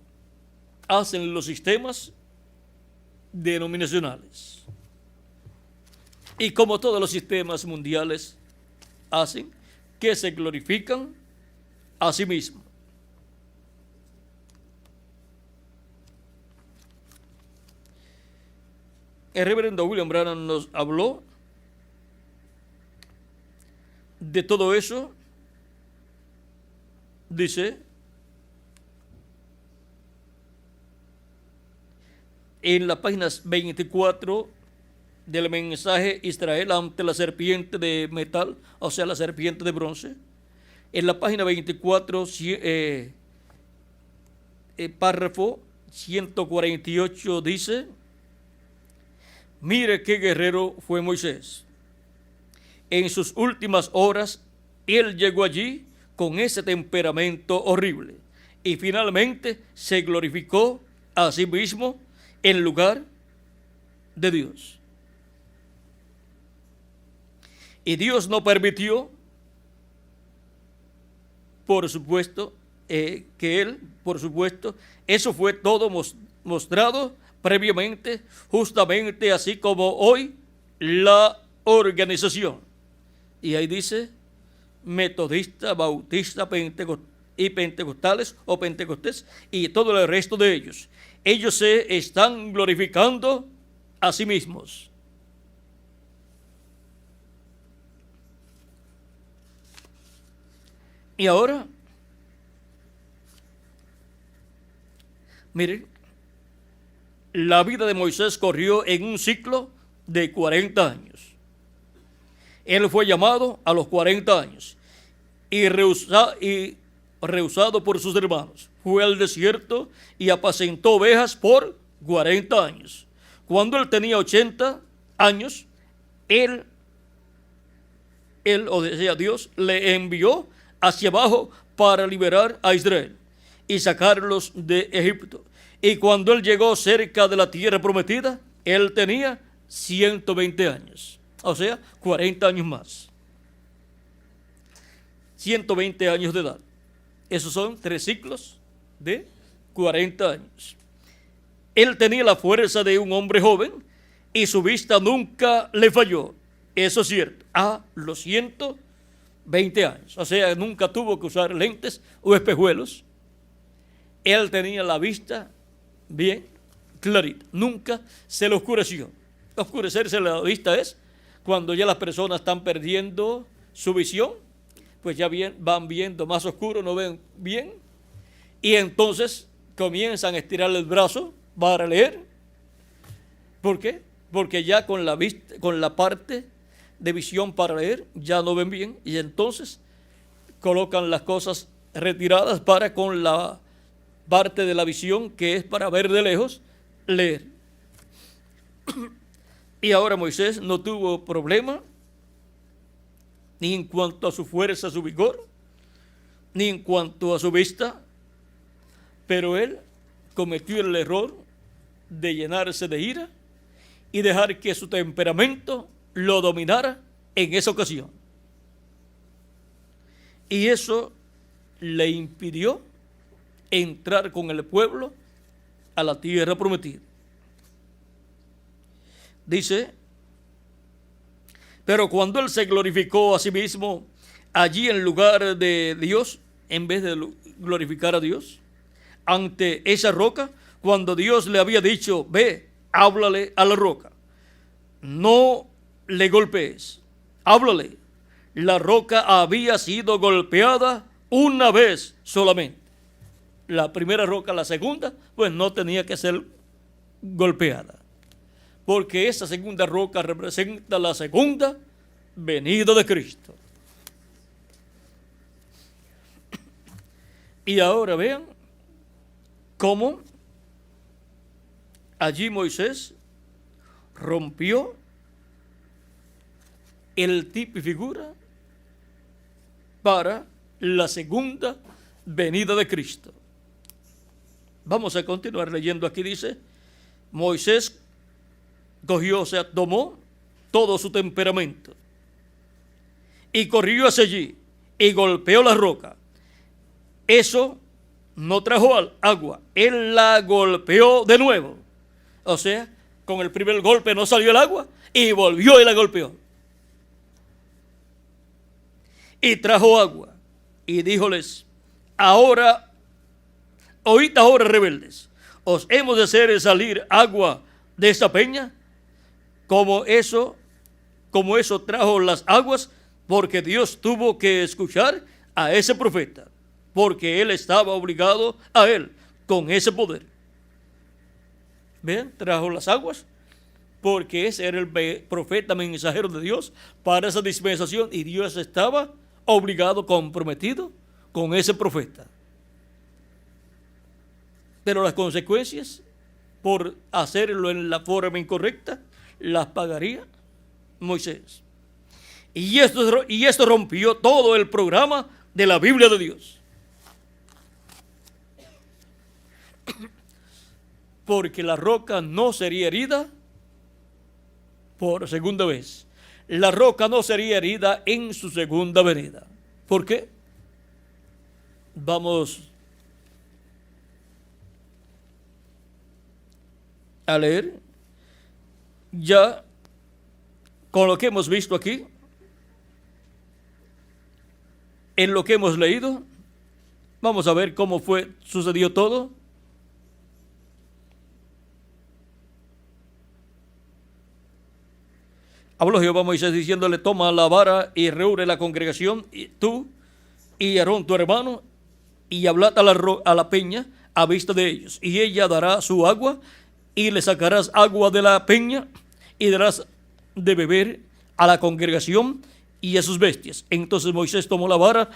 A: hacen los sistemas denominacionales y como todos los sistemas mundiales hacen, que se glorifican a sí mismos. el reverendo William Branham nos habló de todo eso. Dice, en la página 24 del mensaje Israel ante la serpiente de metal, o sea, la serpiente de bronce, en la página 24, párrafo 148 dice, mire qué guerrero fue Moisés. En sus últimas horas, él llegó allí con ese temperamento horrible y finalmente se glorificó a sí mismo en lugar de Dios. Y Dios no permitió, por supuesto, que él, por supuesto, eso fue todo mostrado previamente, justamente así como hoy la organización. Y ahí dice, metodista, bautista, pentecostales o pentecostés y todo el resto de ellos. Ellos se están glorificando a sí mismos. Y ahora, miren, la vida de Moisés corrió en un ciclo de 40 años. Él fue llamado a los 40 años y rehusado por sus hermanos. Fue al desierto y apacentó ovejas por 40 años. Cuando él tenía 80 años, él, o sea, Dios le envió hacia abajo para liberar a Israel y sacarlos de Egipto. Y cuando él llegó cerca de la tierra prometida, él tenía 120 años. O sea, 40 años más. 120 años de edad. Esos son 3 ciclos de 40 años. Él tenía la fuerza de un hombre joven y su vista nunca le falló. Eso es cierto. A los 120 años. O sea, nunca tuvo que usar lentes o espejuelos. Él tenía la vista bien clarita. Nunca se le oscureció. Oscurecerse la vista es cuando ya las personas están perdiendo su visión, pues ya van viendo más oscuro, no ven bien, y entonces comienzan a estirar el brazo para leer. ¿Por qué? Porque ya con la vista, con la parte de visión para leer, ya no ven bien, y entonces colocan las cosas retiradas para con la parte de la visión que es para ver de lejos, leer. Y ahora Moisés no tuvo problema ni en cuanto a su fuerza, su vigor, ni en cuanto a su vista, pero él cometió el error de llenarse de ira y dejar que su temperamento lo dominara en esa ocasión. Y eso le impidió entrar con el pueblo a la tierra prometida. Dice, pero cuando él se glorificó a sí mismo allí en lugar de Dios, en vez de glorificar a Dios, ante esa roca, cuando Dios le había dicho, ve, háblale a la roca, no le golpees, háblale. La roca había sido golpeada una vez solamente. La primera roca, la segunda, pues no tenía que ser golpeada, porque esa segunda roca representa la segunda venida de Cristo. Y ahora vean cómo allí Moisés rompió el tipo y figura para la segunda venida de Cristo. Vamos a continuar leyendo. Aquí dice, Moisés cogió, o sea, tomó todo su temperamento y corrió hacia allí y golpeó la roca. Eso no trajo agua, él la golpeó de nuevo. O sea, con el primer golpe no salió el agua y volvió y la golpeó. Y trajo agua y díjoles, ahora, oíd ahora rebeldes, ¿os hemos de hacer salir agua de esta peña? como eso trajo las aguas, porque Dios tuvo que escuchar a ese profeta, porque él estaba obligado a él con ese poder. ¿Ven? Trajo las aguas porque ese era el profeta mensajero de Dios para esa dispensación, y Dios estaba obligado, comprometido con ese profeta. Pero las consecuencias por hacerlo en la forma incorrecta las pagaría Moisés. Y esto rompió todo el programa de la Biblia de Dios. Porque la roca no sería herida por segunda vez. La roca no sería herida en su segunda venida. ¿Por qué? Vamos a leer ya con lo que hemos visto aquí, en lo que hemos leído. Vamos a ver cómo sucedió todo. Habló Jehová a Moisés diciéndole: toma la vara y reúne la congregación, y tú y Aarón tu hermano, y hablad a la peña a vista de ellos, y ella dará su agua, y le sacarás agua de la peña, y darás de beber a la congregación y a sus bestias. Entonces Moisés tomó la vara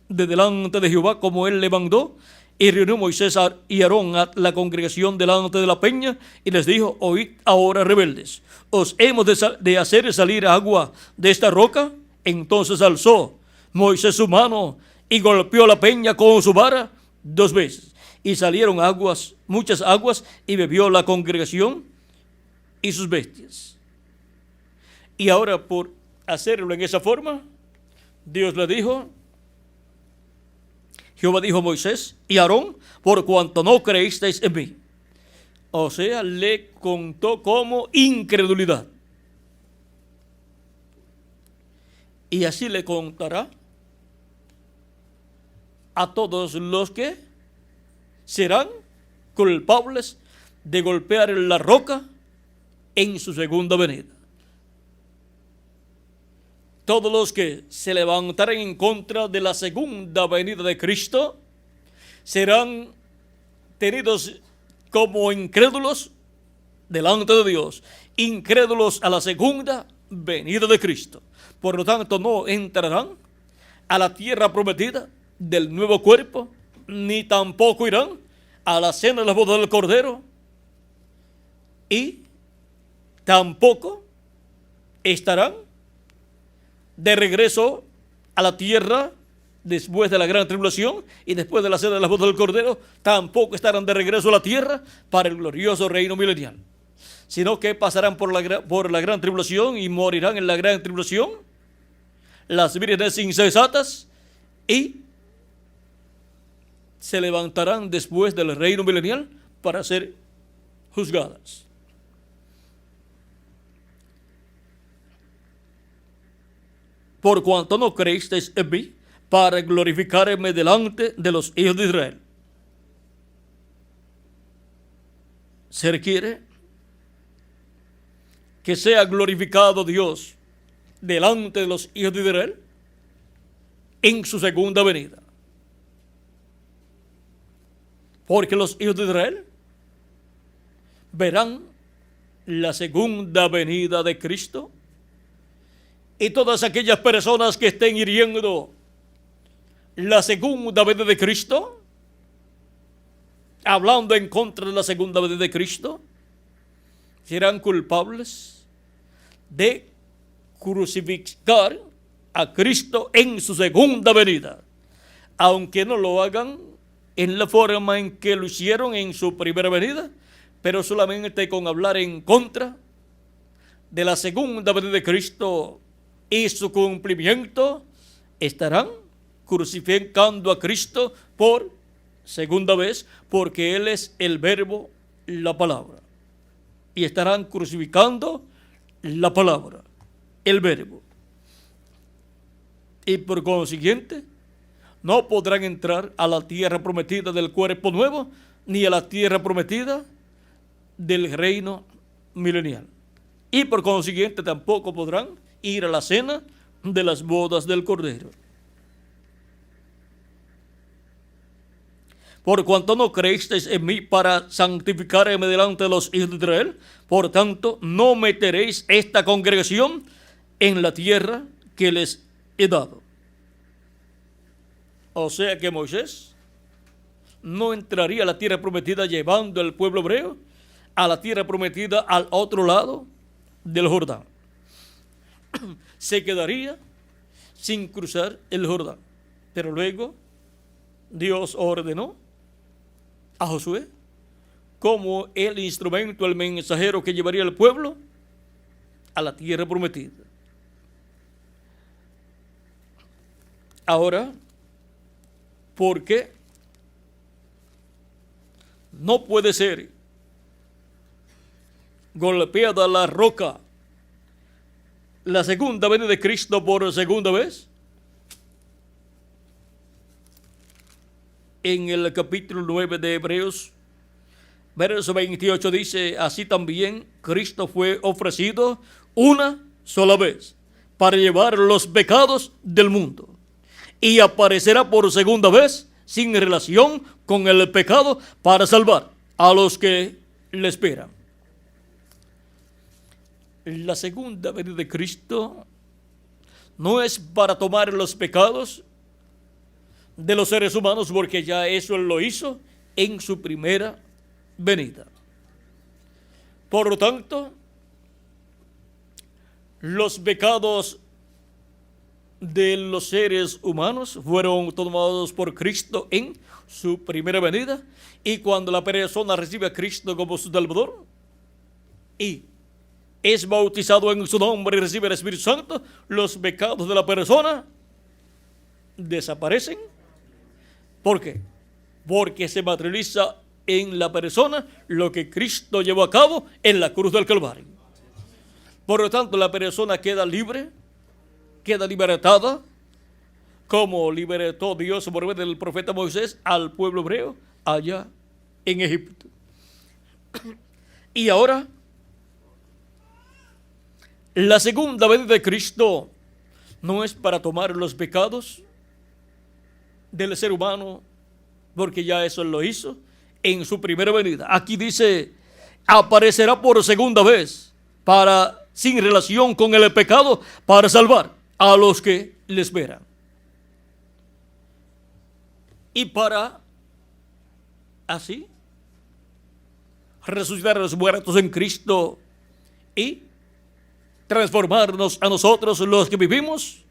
A: de delante de Jehová como él le mandó, y reunió Moisés y Aarón a la congregación delante de la peña, y les dijo: oíd ahora, rebeldes, ¿os hemos de hacer salir agua de esta roca? Entonces alzó Moisés su mano y golpeó la peña con su vara 2 veces, y salieron aguas, muchas aguas, y bebió la congregación y sus bestias. Y ahora, por hacerlo en esa forma, Dios le dijo, Jehová dijo a Moisés y a Aarón: por cuanto no creísteis en mí. O sea, le contó como incredulidad. Y así le contará a todos los que serán culpables de golpear la roca en su segunda venida. Todos los que se levantarán en contra de la segunda venida de Cristo serán tenidos como incrédulos delante de Dios, incrédulos a la segunda venida de Cristo. Por lo tanto, no entrarán a la tierra prometida del nuevo cuerpo, ni tampoco irán a la cena de la boda del Cordero, y tampoco estarán de regreso a la tierra después de la gran tribulación y después de la cena de la boda del Cordero. Tampoco estarán de regreso a la tierra para el glorioso reino milenial, sino que pasarán por la gran tribulación y morirán en la gran tribulación las vírgenes insensatas, y se levantarán después del reino milenial para ser juzgadas. Por cuanto no creísteis en mí para glorificarme delante de los hijos de Israel. Se requiere que sea glorificado Dios delante de los hijos de Israel en su segunda venida. Porque los hijos de Israel verán la segunda venida de Cristo, y todas aquellas personas que estén hiriendo la segunda venida de Cristo, hablando en contra de la segunda venida de Cristo, serán culpables de crucificar a Cristo en su segunda venida, aunque no lo hagan en la forma en que lo hicieron en su primera venida, pero solamente con hablar en contra de la segunda venida de Cristo y su cumplimiento, estarán crucificando a Cristo por segunda vez, porque Él es el verbo, la palabra. Y estarán crucificando la palabra, el verbo. Y por consiguiente, no podrán entrar a la tierra prometida del cuerpo nuevo, ni a la tierra prometida del reino milenial. y por consiguiente tampoco podrán ir a la cena de las bodas del Cordero. Por cuanto no creísteis en mí para santificarme delante de los hijos de Israel, por tanto no meteréis esta congregación en la tierra que les he dado. O sea que Moisés no entraría a la tierra prometida llevando al pueblo hebreo a la tierra prometida al otro lado del Jordán. Se quedaría sin cruzar el Jordán. Pero luego Dios ordenó a Josué como el instrumento, el mensajero que llevaría al pueblo a la tierra prometida. Ahora, ¿por qué no puede ser golpeada la roca la segunda venida de Cristo por segunda vez? En el capítulo 9 de Hebreos, verso 28 dice, así también Cristo fue ofrecido una sola vez para llevar los pecados del mundo y aparecerá por segunda vez sin relación con el pecado para salvar a los que le esperan. La segunda venida de Cristo no es para tomar los pecados de los seres humanos, porque ya eso Él lo hizo en su primera venida. Por lo tanto, los pecados de los seres humanos fueron tomados por Cristo en su primera venida, y cuando la persona recibe a Cristo como su Salvador y es bautizado en su nombre y recibe el Espíritu Santo, los pecados de la persona desaparecen. ¿Por qué? Porque se materializa en la persona lo que Cristo llevó a cabo en la cruz del Calvario. Por lo tanto, la persona queda libre, queda libertada, como libertó Dios por medio del profeta Moisés al pueblo hebreo allá en Egipto. Y ahora, la segunda venida de Cristo no es para tomar los pecados del ser humano, porque ya eso lo hizo en su primera venida. Aquí dice, aparecerá por segunda vez para, sin relación con el pecado, para salvar a los que le esperan. Y para así resucitar a los muertos en Cristo y transformarnos a nosotros los que vivimos,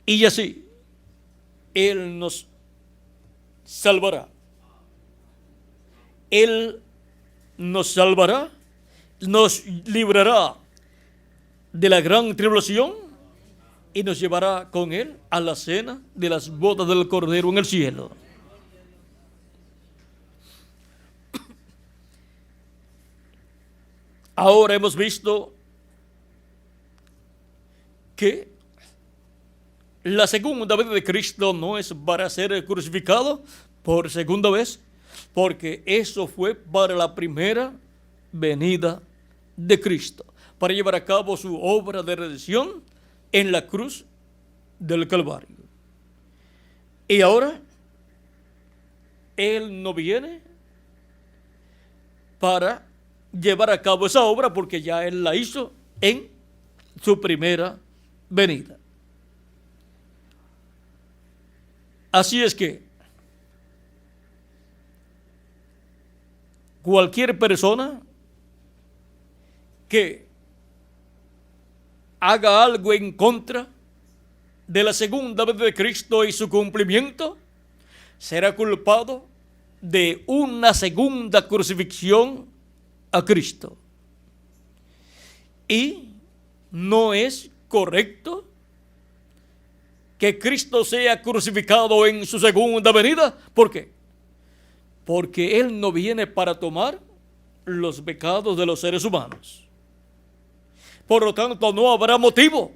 A: y así Él nos salvará. Él nos salvará, nos librará de la gran tribulación y nos llevará con Él a la cena de las bodas del Cordero en el cielo. Ahora hemos visto que la segunda venida de Cristo no es para ser crucificado por segunda vez, porque eso fue para la primera venida de Cristo, para llevar a cabo su obra de redención en la cruz del Calvario. Y ahora Él no viene para llevar a cabo esa obra, porque ya Él la hizo en su primera venida. Así es que cualquier persona que haga algo en contra de la segunda venida de Cristo y su cumplimiento, será culpado de una segunda crucifixión a Cristo. Y no es correcto que Cristo sea crucificado en su segunda venida. ¿Por qué? Porque Él no viene para tomar los pecados de los seres humanos. Por lo tanto, no habrá motivo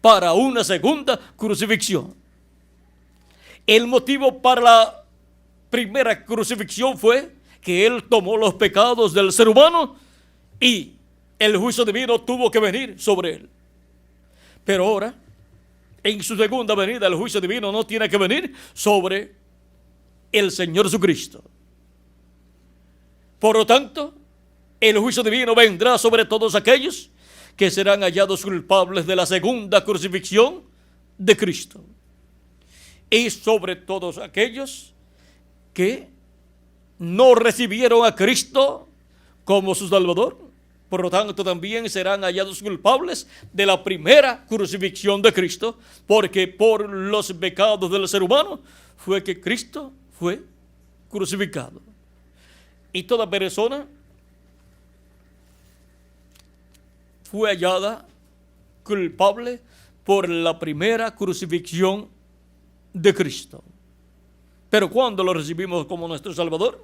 A: para una segunda crucifixión. El motivo para la primera crucifixión fue que Él tomó los pecados del ser humano y el juicio divino tuvo que venir sobre él. Pero ahora, en su segunda venida, el juicio divino no tiene que venir sobre el Señor Jesucristo. Por lo tanto, el juicio divino vendrá sobre todos aquellos que serán hallados culpables de la segunda crucifixión de Cristo. Y sobre todos aquellos que no recibieron a Cristo como su Salvador. Por lo tanto, también serán hallados culpables de la primera crucifixión de Cristo, porque por los pecados del ser humano fue que Cristo fue crucificado. Y toda persona fue hallada culpable por la primera crucifixión de Cristo. Pero cuando lo recibimos como nuestro Salvador,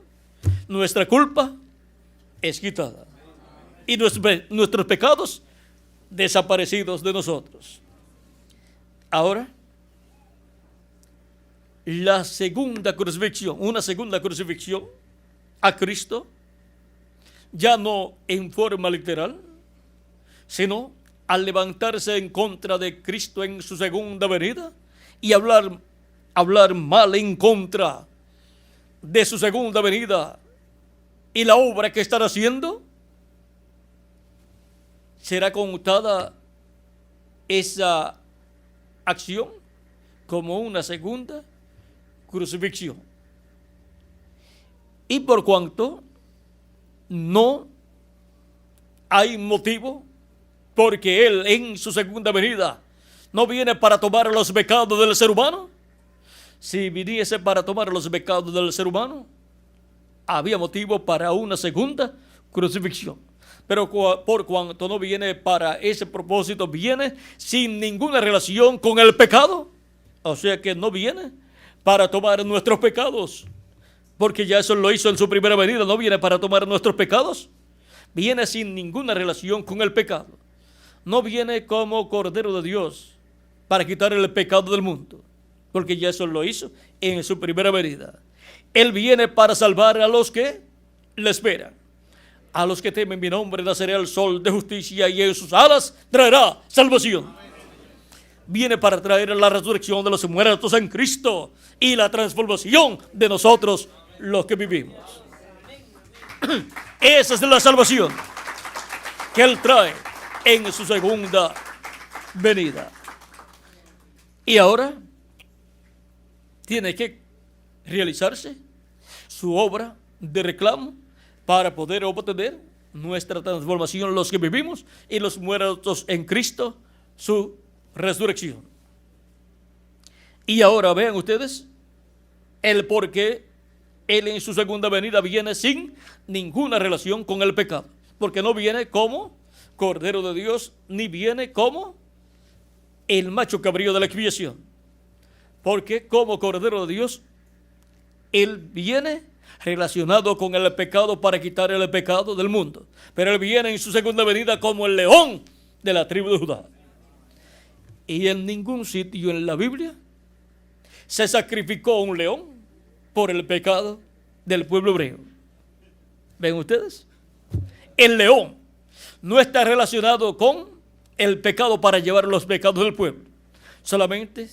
A: nuestra culpa es quitada y nuestros pecados desaparecidos de nosotros. Ahora, la segunda crucifixión, una segunda crucifixión a Cristo, ya no en forma literal, sino al levantarse en contra de Cristo en su segunda venida y hablar mal en contra de su segunda venida y la obra que están haciendo, será contada esa acción como una segunda crucifixión. Y por cuanto no hay motivo, porque Él en su segunda venida no viene para tomar los pecados del ser humano. Si viniese para tomar los pecados del ser humano, había motivo para una segunda crucifixión. Pero por cuanto no viene para ese propósito, viene sin ninguna relación con el pecado. O sea que no viene para tomar nuestros pecados, porque ya eso lo hizo en su primera venida. No viene para tomar nuestros pecados. Viene sin ninguna relación con el pecado. No viene como Cordero de Dios para quitar el pecado del mundo, porque ya eso lo hizo en su primera venida. Él viene para salvar a los que le esperan. A los que temen mi nombre nacerá el sol de justicia y en sus alas traerá salvación. Viene para traer la resurrección de los muertos en Cristo y la transformación de nosotros los que vivimos. Esa es la salvación que Él trae en su segunda venida. Y ahora tiene que realizarse su obra de reclamo para poder obtener nuestra transformación, los que vivimos, y los muertos en Cristo, su resurrección. Y ahora vean ustedes el por qué Él en su segunda venida viene sin ninguna relación con el pecado, porque no viene como Cordero de Dios, ni viene como el macho cabrío de la expiación, porque como Cordero de Dios, Él viene relacionado con el pecado para quitar el pecado del mundo, pero Él viene en su segunda venida como el león de la tribu de Judá. Y en ningún sitio en la Biblia se sacrificó un león por el pecado del pueblo hebreo. ¿Ven ustedes? El león no está relacionado con el pecado para llevar los pecados del pueblo. Solamente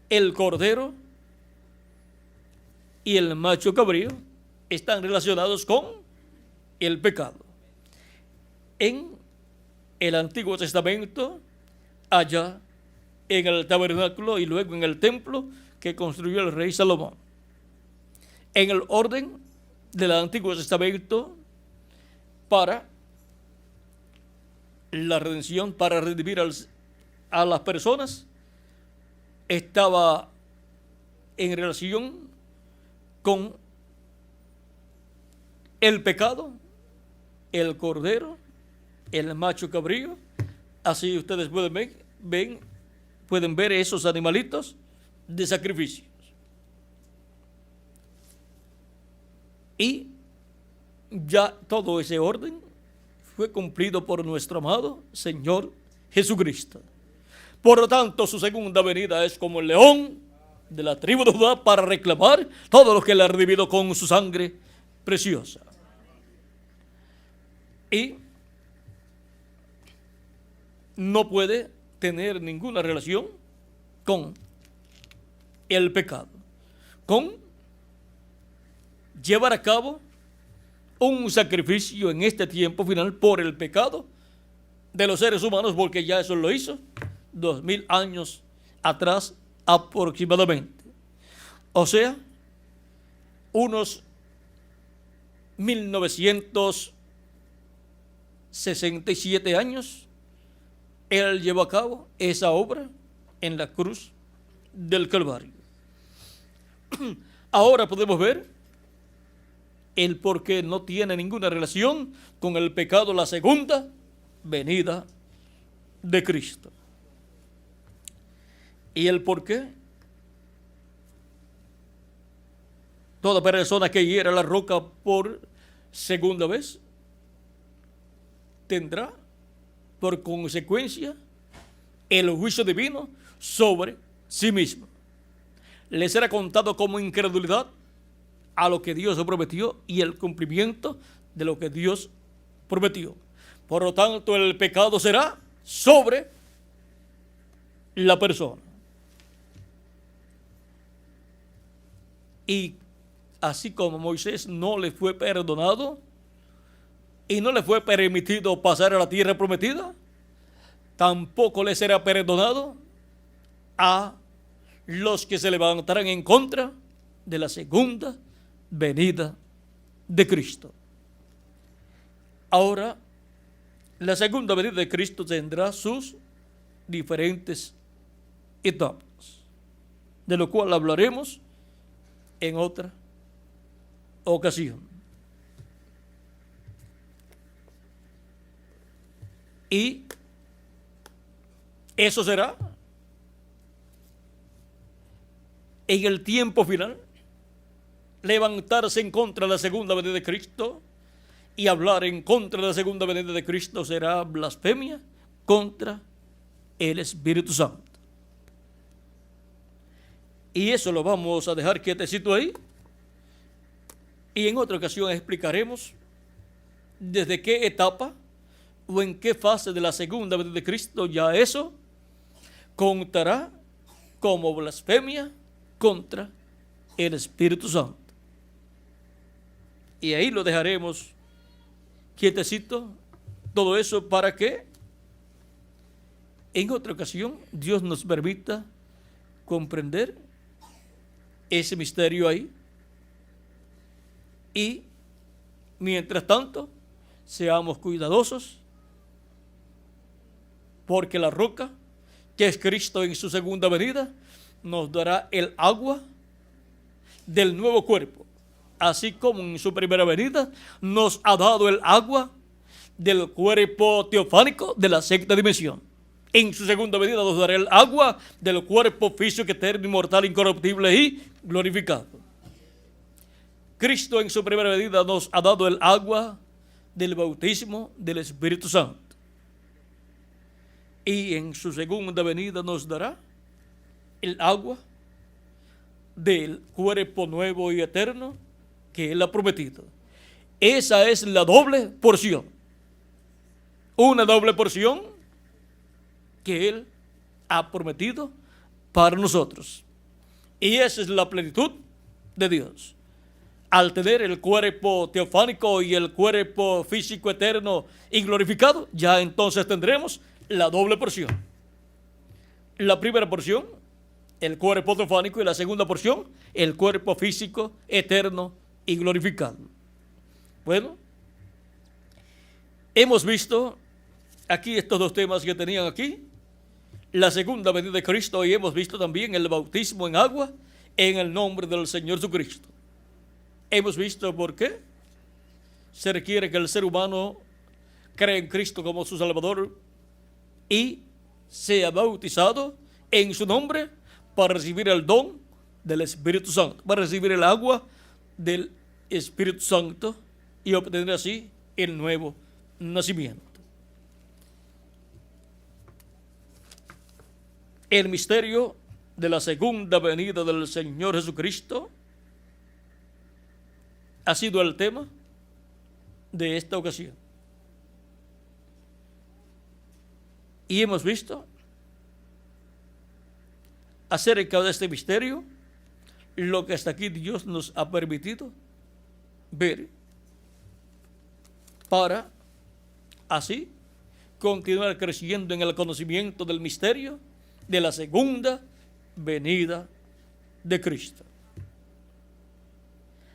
A: el cordero y el macho cabrío están relacionados con el pecado. En el Antiguo Testamento, allá en el tabernáculo y luego en el templo que construyó el rey Salomón. En el orden del Antiguo Testamento, para la redención, para redimir a las personas, estaba en relación con el pecado, el cordero, el macho cabrío. Así ustedes pueden ver esos animalitos de sacrificios. Y ya todo ese orden fue cumplido por nuestro amado Señor Jesucristo. Por lo tanto, su segunda venida es como el león de la tribu de Judá para reclamar todo lo que Él ha redimido con su sangre preciosa. Y no puede tener ninguna relación con el pecado, con llevar a cabo un sacrificio en este tiempo final por el pecado de los seres humanos, porque ya eso lo hizo 2000 años atrás aproximadamente. O sea, unos 1967 años, Él llevó a cabo esa obra en la cruz del Calvario. Ahora podemos ver el por qué no tiene ninguna relación con el pecado, la segunda venida de Cristo. Y el por qué toda persona que hiera la roca por segunda vez tendrá por consecuencia el juicio divino sobre sí mismo. Le será contado como incredulidad a lo que Dios prometió y el cumplimiento de lo que Dios prometió. Por lo tanto, el pecado será sobre la persona. Y así como Moisés no le fue perdonado y no le fue permitido pasar a la tierra prometida, tampoco le será perdonado a los que se levantarán en contra de la segunda venida de Cristo. Ahora, la segunda venida de Cristo tendrá sus diferentes etapas, de lo cual hablaremos en otra ocasión. Y eso será en el tiempo final. Levantarse en contra de la segunda venida de Cristo y hablar en contra de la segunda venida de Cristo será blasfemia contra el Espíritu Santo. Y eso lo vamos a dejar quietecito ahí. Y en otra ocasión explicaremos desde qué etapa o en qué fase de la segunda venida de Cristo ya eso contará como blasfemia contra el Espíritu Santo. Y ahí lo dejaremos quietecito, todo eso, para que en otra ocasión Dios nos permita comprender ese misterio ahí. Y mientras tanto, seamos cuidadosos, porque la roca, que es Cristo en su segunda venida, nos dará el agua del nuevo cuerpo, así como en su primera venida nos ha dado el agua del cuerpo teofánico de la sexta dimensión. En su segunda venida nos dará el agua del cuerpo físico, eterno, inmortal, incorruptible y glorificado. Cristo en su primera venida nos ha dado el agua del bautismo del Espíritu Santo. Y en su segunda venida nos dará el agua del cuerpo nuevo y eterno que Él ha prometido. Esa es la doble porción. Una doble porción que Él ha prometido para nosotros. Y esa es la plenitud de Dios. Al tener el cuerpo teofánico y el cuerpo físico eterno y glorificado, ya entonces tendremos la doble porción. La primera porción, el cuerpo teofánico, y la segunda porción, el cuerpo físico eterno y glorificado. Bueno, hemos visto aquí estos dos temas que tenían aquí, la segunda venida de Cristo, y hemos visto también el bautismo en agua en el nombre del Señor Jesucristo. Hemos visto por qué se requiere que el ser humano cree en Cristo como su Salvador y sea bautizado en su nombre para recibir el don del Espíritu Santo, para recibir el agua del Espíritu Santo y obtener así el nuevo nacimiento. El misterio de la segunda venida del Señor Jesucristo ha sido el tema de esta ocasión. Y hemos visto acerca de este misterio lo que hasta aquí Dios nos ha permitido ver para así continuar creciendo en el conocimiento del misterio de la segunda venida de Cristo.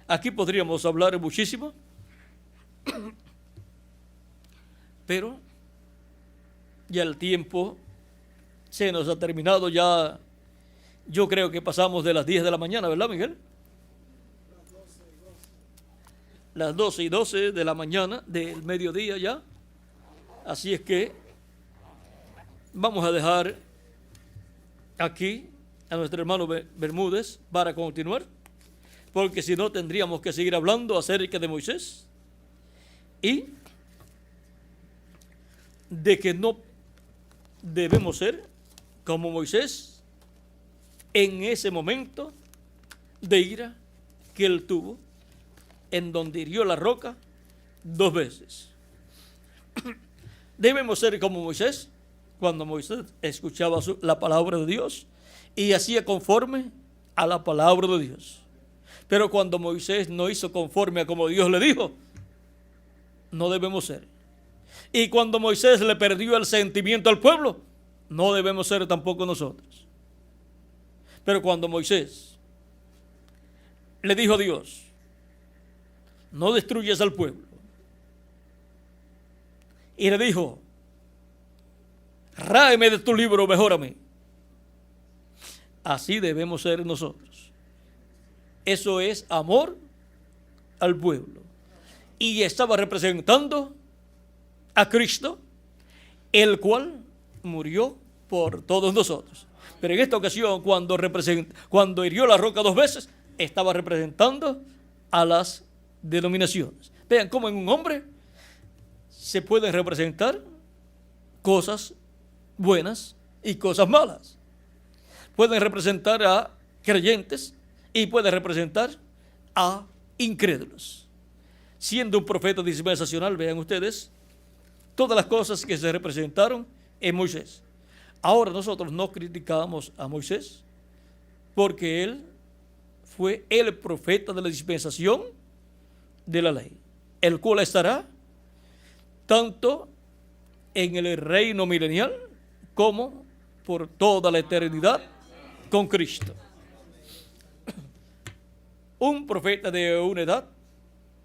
A: Aquí podríamos hablar muchísimo, pero ya el tiempo se nos ha terminado. Ya yo creo que pasamos de las 10 de la mañana, ¿verdad, Miguel? Las 12:12 de la mañana, del mediodía ya. Así es que vamos a dejar aquí a nuestro hermano Bermúdez para continuar, porque si no tendríamos que seguir hablando acerca de Moisés y de que no debemos ser como Moisés en ese momento de ira que él tuvo, en donde hirió la roca 2 veces. Debemos ser como Moisés, cuando Moisés escuchaba la palabra de Dios y hacía conforme a la palabra de Dios. Pero cuando Moisés no hizo conforme a como Dios le dijo, no debemos ser. Y cuando Moisés le perdió el sentimiento al pueblo, no debemos ser tampoco nosotros. Pero cuando Moisés le dijo a Dios, no destruyas al pueblo, y le dijo, ráeme de tu libro, mejórame. Así debemos ser nosotros. Eso es amor al pueblo. Y estaba representando a Cristo, el cual murió por todos nosotros. Pero en esta ocasión, cuando hirió la roca 2 veces, estaba representando a las denominaciones. Vean cómo en un hombre se pueden representar cosas buenas y cosas malas. Pueden representar a creyentes y pueden representar a incrédulos. Siendo un profeta dispensacional, vean ustedes todas las cosas que se representaron en Moisés. Ahora nosotros no criticamos a Moisés porque él fue el profeta de la dispensación de la ley, el cual estará tanto en el reino milenial como por toda la eternidad con Cristo. Un profeta de una edad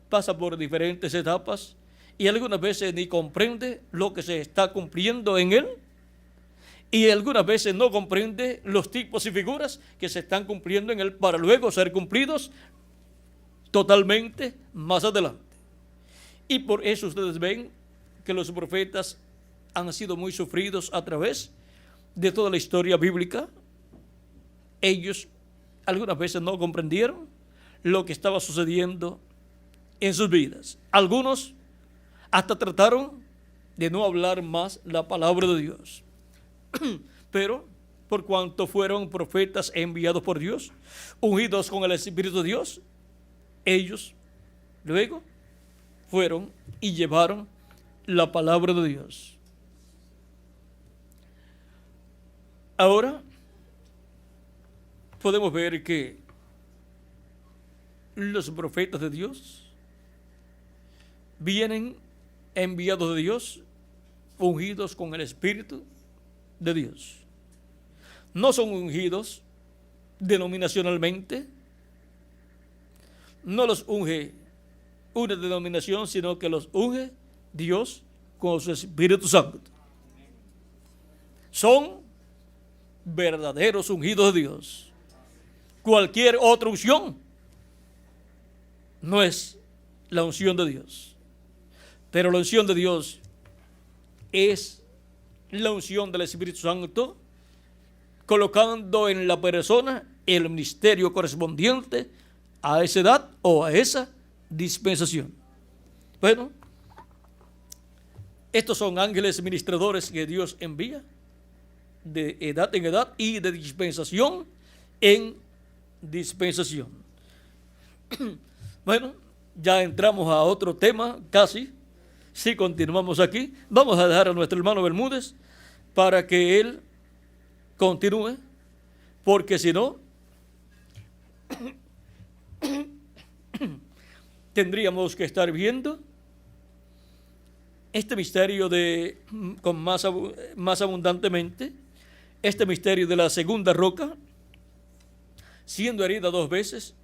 A: pasa por diferentes etapas y algunas veces ni comprende lo que se está cumpliendo en él, y algunas veces no comprende los tipos y figuras que se están cumpliendo en él para luego ser cumplidos totalmente más adelante. Y por eso ustedes ven que los profetas han sido muy sufridos a través de toda la historia bíblica. Ellos algunas veces no comprendieron lo que estaba sucediendo en sus vidas. Algunos hasta trataron de no hablar más la palabra de Dios. Pero por cuanto fueron profetas enviados por Dios, ungidos con el Espíritu de Dios, ellos luego fueron y llevaron la palabra de Dios. Ahora podemos ver que los profetas de Dios vienen enviados de Dios, ungidos con el Espíritu de Dios. No son ungidos denominacionalmente, no los unge una denominación, sino que los unge Dios con su Espíritu Santo. Son verdaderos ungidos de Dios. Cualquier otra unción no es la unción de Dios. Pero la unción de Dios es la unción del Espíritu Santo, colocando en la persona el ministerio correspondiente a esa edad o a esa dispensación. Bueno, estos son ángeles ministradores que Dios envía de edad en edad y de dispensación en dispensación. Bueno, ya entramos a otro tema casi. Si continuamos aquí, vamos a dejar a nuestro hermano Bermúdez para que él continúe, porque si no, tendríamos que estar viendo este misterio con más abundantemente, este misterio de la segunda roca, siendo herida 2 veces,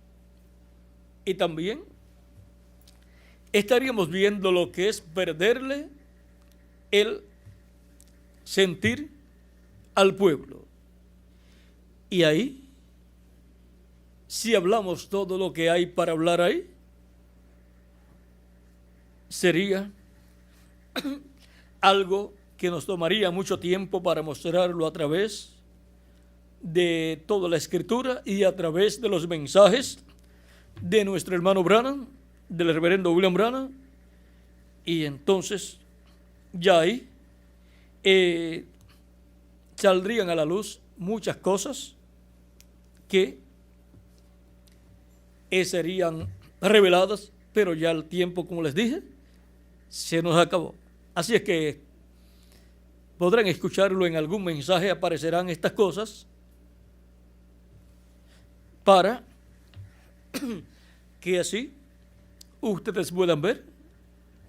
A: y también estaríamos viendo lo que es perderle el sentir al pueblo. Y ahí, si hablamos todo lo que hay para hablar ahí, sería algo que nos tomaría mucho tiempo para mostrarlo a través de toda la escritura y a través de los mensajes de nuestro hermano Branham, del reverendo William Branham, y entonces ya ahí saldrían a la luz muchas cosas que serían reveladas, pero ya el tiempo, como les dije, se nos acabó. Así es que podrán escucharlo en algún mensaje, aparecerán estas cosas para que así ustedes puedan ver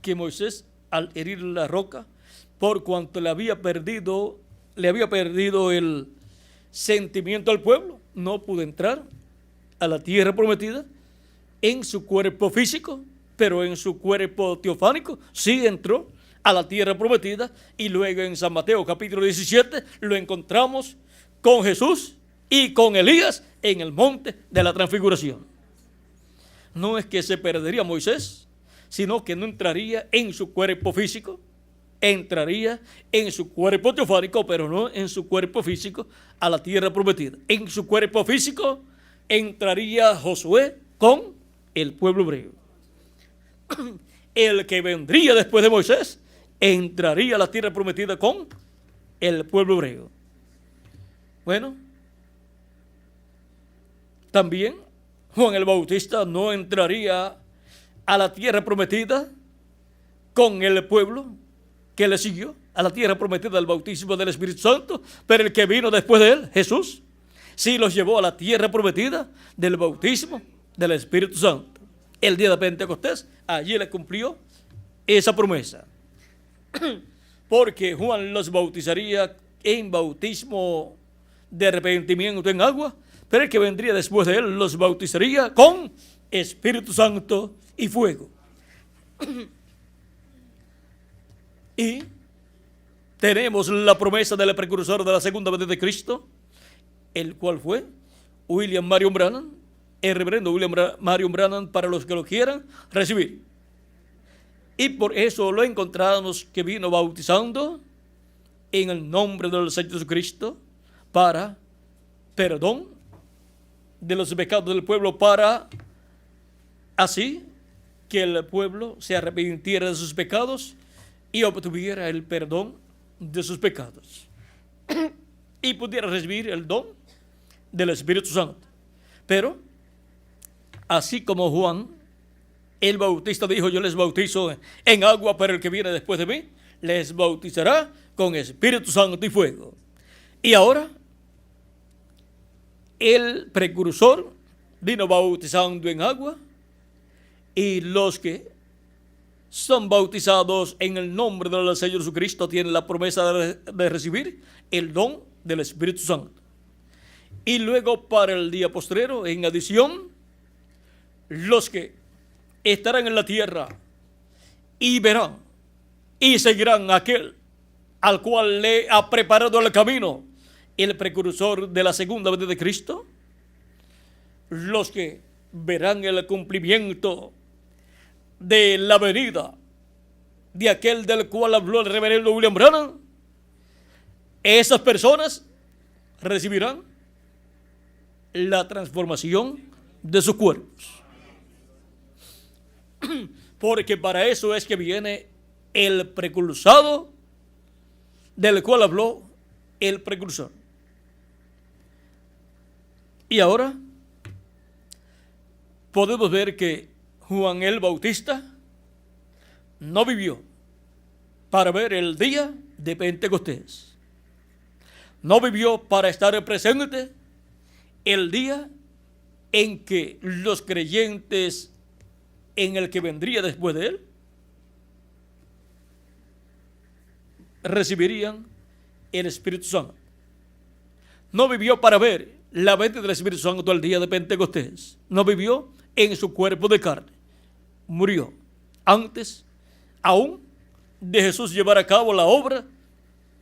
A: que Moisés, al herir la roca, por cuanto le había perdido el sentimiento al pueblo, no pudo entrar a la tierra prometida en su cuerpo físico, pero en su cuerpo teofánico sí entró a la tierra prometida. Y luego en San Mateo capítulo 17 lo encontramos con Jesús y con Elías en el monte de la transfiguración. No es que se perdería Moisés, sino que no entraría en su cuerpo físico, entraría en su cuerpo teofánico, pero no en su cuerpo físico a la tierra prometida. En su cuerpo físico entraría Josué con el pueblo hebreo. El que vendría después de Moisés entraría a la tierra prometida con el pueblo hebreo. Bueno, también Juan el Bautista no entraría a la tierra prometida con el pueblo que le siguió, a la tierra prometida del bautismo del Espíritu Santo, pero el que vino después de él, Jesús, sí los llevó a la tierra prometida del bautismo del Espíritu Santo. El día de Pentecostés, allí le cumplió esa promesa. Porque Juan los bautizaría en bautismo de arrepentimiento en agua, pero el que vendría después de él los bautizaría con Espíritu Santo y fuego. Y tenemos la promesa del precursor de la segunda venida de Cristo, el cual fue William Marion Branham, el reverendo William Marion Branham, para los que lo quieran recibir. Y por eso lo encontramos que vino bautizando en el nombre del Señor Jesucristo para perdón de los pecados del pueblo, para así que el pueblo se arrepintiera de sus pecados y obtuviera el perdón de sus pecados y pudiera recibir el don del Espíritu Santo. Pero así como Juan el Bautista dijo: yo les bautizo en agua, pero el que viene después de mí les bautizará con Espíritu Santo y fuego. Y ahora el precursor vino bautizando en agua, y los que son bautizados en el nombre del Señor Jesucristo tienen la promesa de recibir el don del Espíritu Santo. Y luego, para el día postrero, en adición, los que estarán en la tierra y verán y seguirán a aquel al cual le ha preparado el camino, el precursor de la segunda venida de Cristo, los que verán el cumplimiento de la venida de aquel del cual habló el reverendo William Branham, esas personas recibirán la transformación de sus cuerpos. Porque para eso es que viene el precursado del cual habló el precursor. Y ahora podemos ver que Juan el Bautista no vivió para ver el día de Pentecostés. No vivió para estar presente el día en que los creyentes en el que vendría después de él recibirían el Espíritu Santo. No vivió para ver la venida del Espíritu Santo el día de Pentecostés. No vivió en su cuerpo de carne. Murió antes aún de Jesús llevar a cabo la obra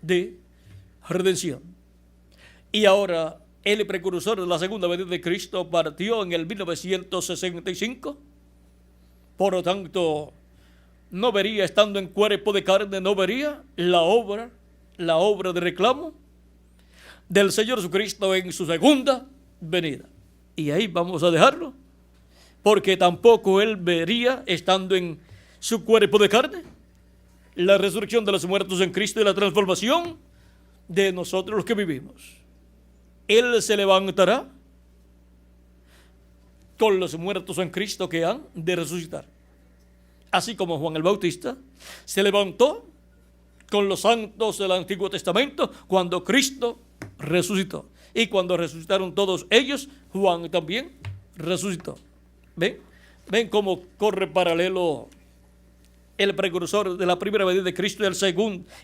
A: de redención. Y ahora el precursor de la segunda venida de Cristo partió en el 1965. Por lo tanto, no vería, estando en cuerpo de carne, no vería la obra de reclamo del Señor Jesucristo en su segunda venida. Y ahí vamos a dejarlo, porque tampoco él vería, estando en su cuerpo de carne, la resurrección de los muertos en Cristo y la transformación de nosotros los que vivimos. Él se levantará con los muertos en Cristo que han de resucitar. Así como Juan el Bautista se levantó con los santos del Antiguo Testamento cuando Cristo resucitó. Y cuando resucitaron todos ellos, Juan también resucitó. ¿Ven cómo corre paralelo el precursor de la primera venida de Cristo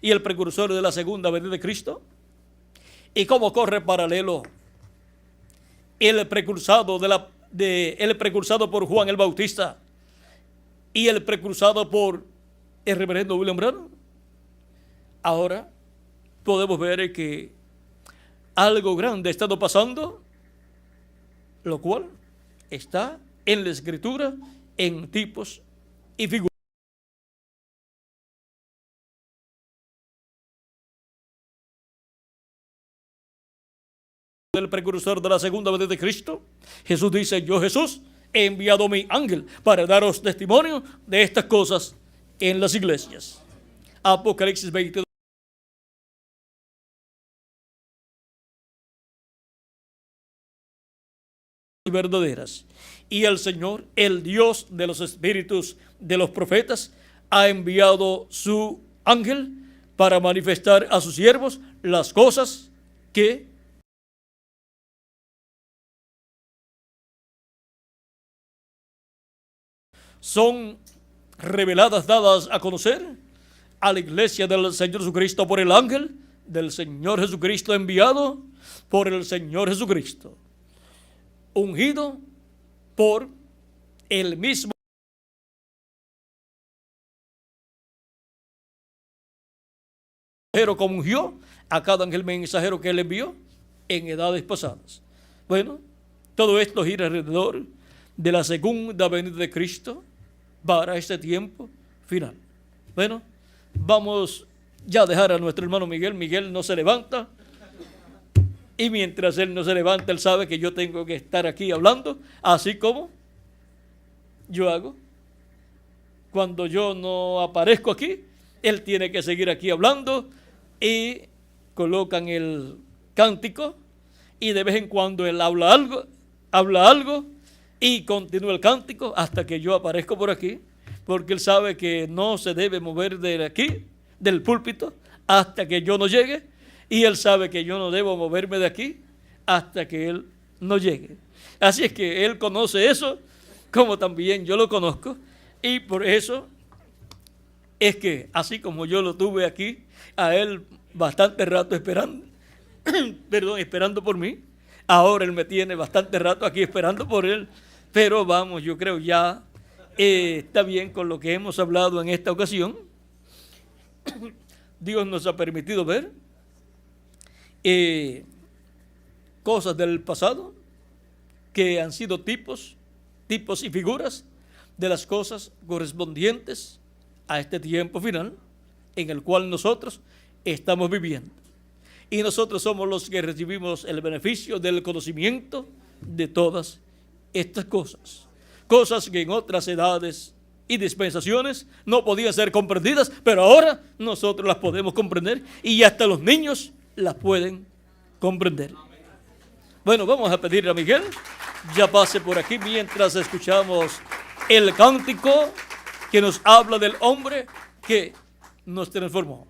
A: y el precursor de la segunda venida de Cristo? ¿Y cómo corre paralelo el precursado por Juan el Bautista y el precursado por el reverendo William Branham? Ahora podemos ver que algo grande ha estado pasando, lo cual está en la Escritura en tipos y figuras. El precursor de la segunda venida de Cristo, Jesús dice: yo, Jesús, he enviado mi ángel para daros testimonio de estas cosas en las iglesias. Apocalipsis 22. Verdaderas. Y el Señor, el Dios de los espíritus de los profetas, ha enviado su ángel para manifestar a sus siervos las cosas que son reveladas, dadas a conocer a la iglesia del Señor Jesucristo por el ángel del Señor Jesucristo, enviado por el Señor Jesucristo, ungido por el mismo mensajero, como ungió a cada ángel mensajero que él envió en edades pasadas. Bueno, todo esto gira alrededor de la segunda venida de Cristo para este tiempo final. Bueno, vamos ya a dejar a nuestro hermano Miguel. Miguel no se levanta, y mientras él no se levanta, él sabe que yo tengo que estar aquí hablando, así como yo hago. Cuando yo no aparezco aquí, él tiene que seguir aquí hablando, y colocan el cántico, y de vez en cuando él habla algo, y continúa el cántico hasta que yo aparezco por aquí, porque él sabe que no se debe mover de aquí, del púlpito, hasta que yo no llegue, y él sabe que yo no debo moverme de aquí hasta que él no llegue. Así es que él conoce eso, como también yo lo conozco, y por eso es que, así como yo lo tuve aquí a él bastante rato esperando, esperando por mí, ahora él me tiene bastante rato aquí esperando por él. Pero vamos, yo creo ya está bien con lo que hemos hablado en esta ocasión. Dios nos ha permitido ver cosas del pasado que han sido tipos y figuras de las cosas correspondientes a este tiempo final en el cual nosotros estamos viviendo. Y nosotros somos los que recibimos el beneficio del conocimiento de todas estas cosas que en otras edades y dispensaciones no podían ser comprendidas, pero ahora nosotros las podemos comprender, y hasta los niños las pueden comprender. Bueno, vamos a pedirle a Miguel ya pase por aquí mientras escuchamos el cántico que nos habla del hombre que nos transformó.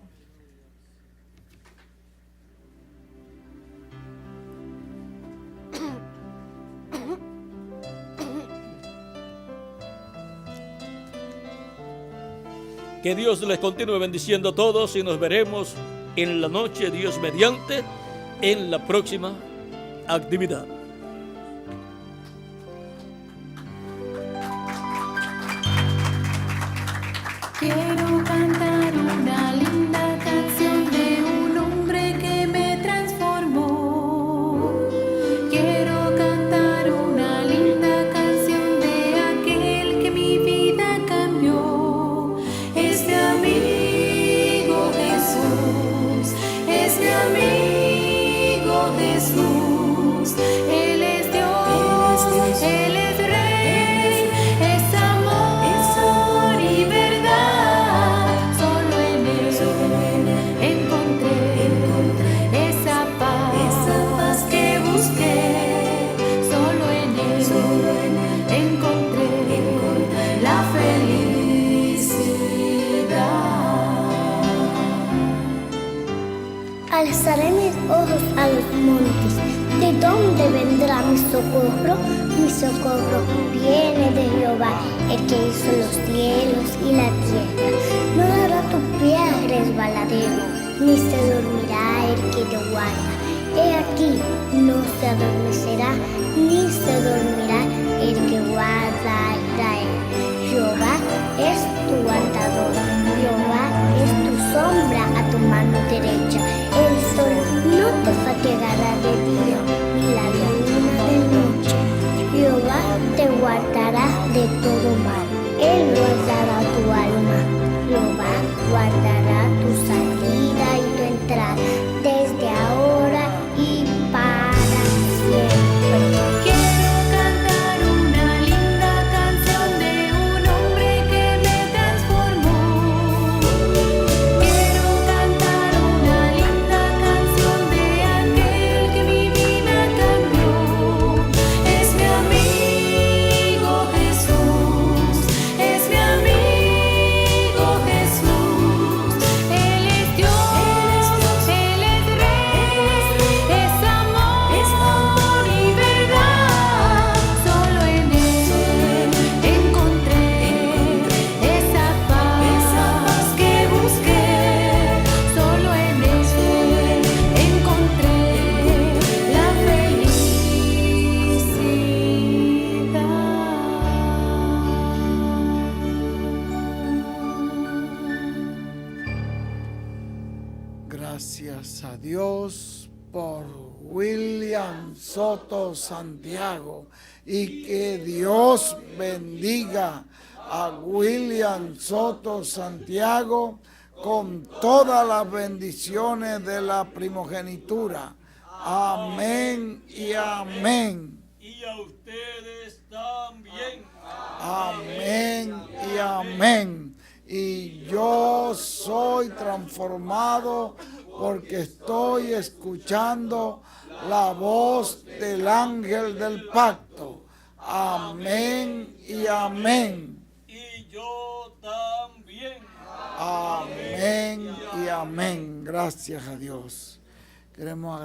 A: Que Dios les continúe bendiciendo a todos y nos veremos en la noche, Dios mediante, en la próxima actividad.
B: Quiero cantar una linda canción de un hombre que me transformó. Quiero cantar una linda canción de aquel que mi vida cambió. Es mi amigo Jesús, es mi amigo Jesús. Él es Dios, Él es Rey, es amor y verdad. Solo en Él encontré esa paz que busqué. Solo en Él encontré la felicidad.
C: Alzaré mis ojos a los montes. ¿De dónde vendrá mi socorro? Mi socorro viene de Jehová, el que hizo los cielos y la tierra. No dará tu pie a resbaladero, ni se dormirá el que te guarda. He aquí, no se adormecerá, ni se dormirá el que guarda a Israel. Jehová es tu guardador, Jehová es tu sombra a tu mano derecha. El sol no te fatigará de día, ni la luna de noche. Jehová te guardará de todo mal, Él guardará tu alma. Jehová guardará tu salida y tu entrada, desde ahora y para siempre.
B: Quiero cantar una linda canción de un hombre que me transformó. Quiero cantar una linda canción de aquel que mi vida cambió. Es mi amigo Jesús, es mi amigo Jesús. Él es Dios, Él es Rey, es amor y verdad. Solo en Él encontré esa paz que busqué. Solo en Él encontré la felicidad.
D: Gracias a Dios por William Soto Santiago, y que Dios bendiga a William Soto Santiago con todas las bendiciones de la primogenitura. Amén y amén.
A: Y a ustedes también.
D: Amén y amén. Y yo soy transformado porque estoy escuchando la voz del ángel del pacto. Amén y amén.
A: Y yo también.
D: Amén y amén. Gracias a Dios. Queremos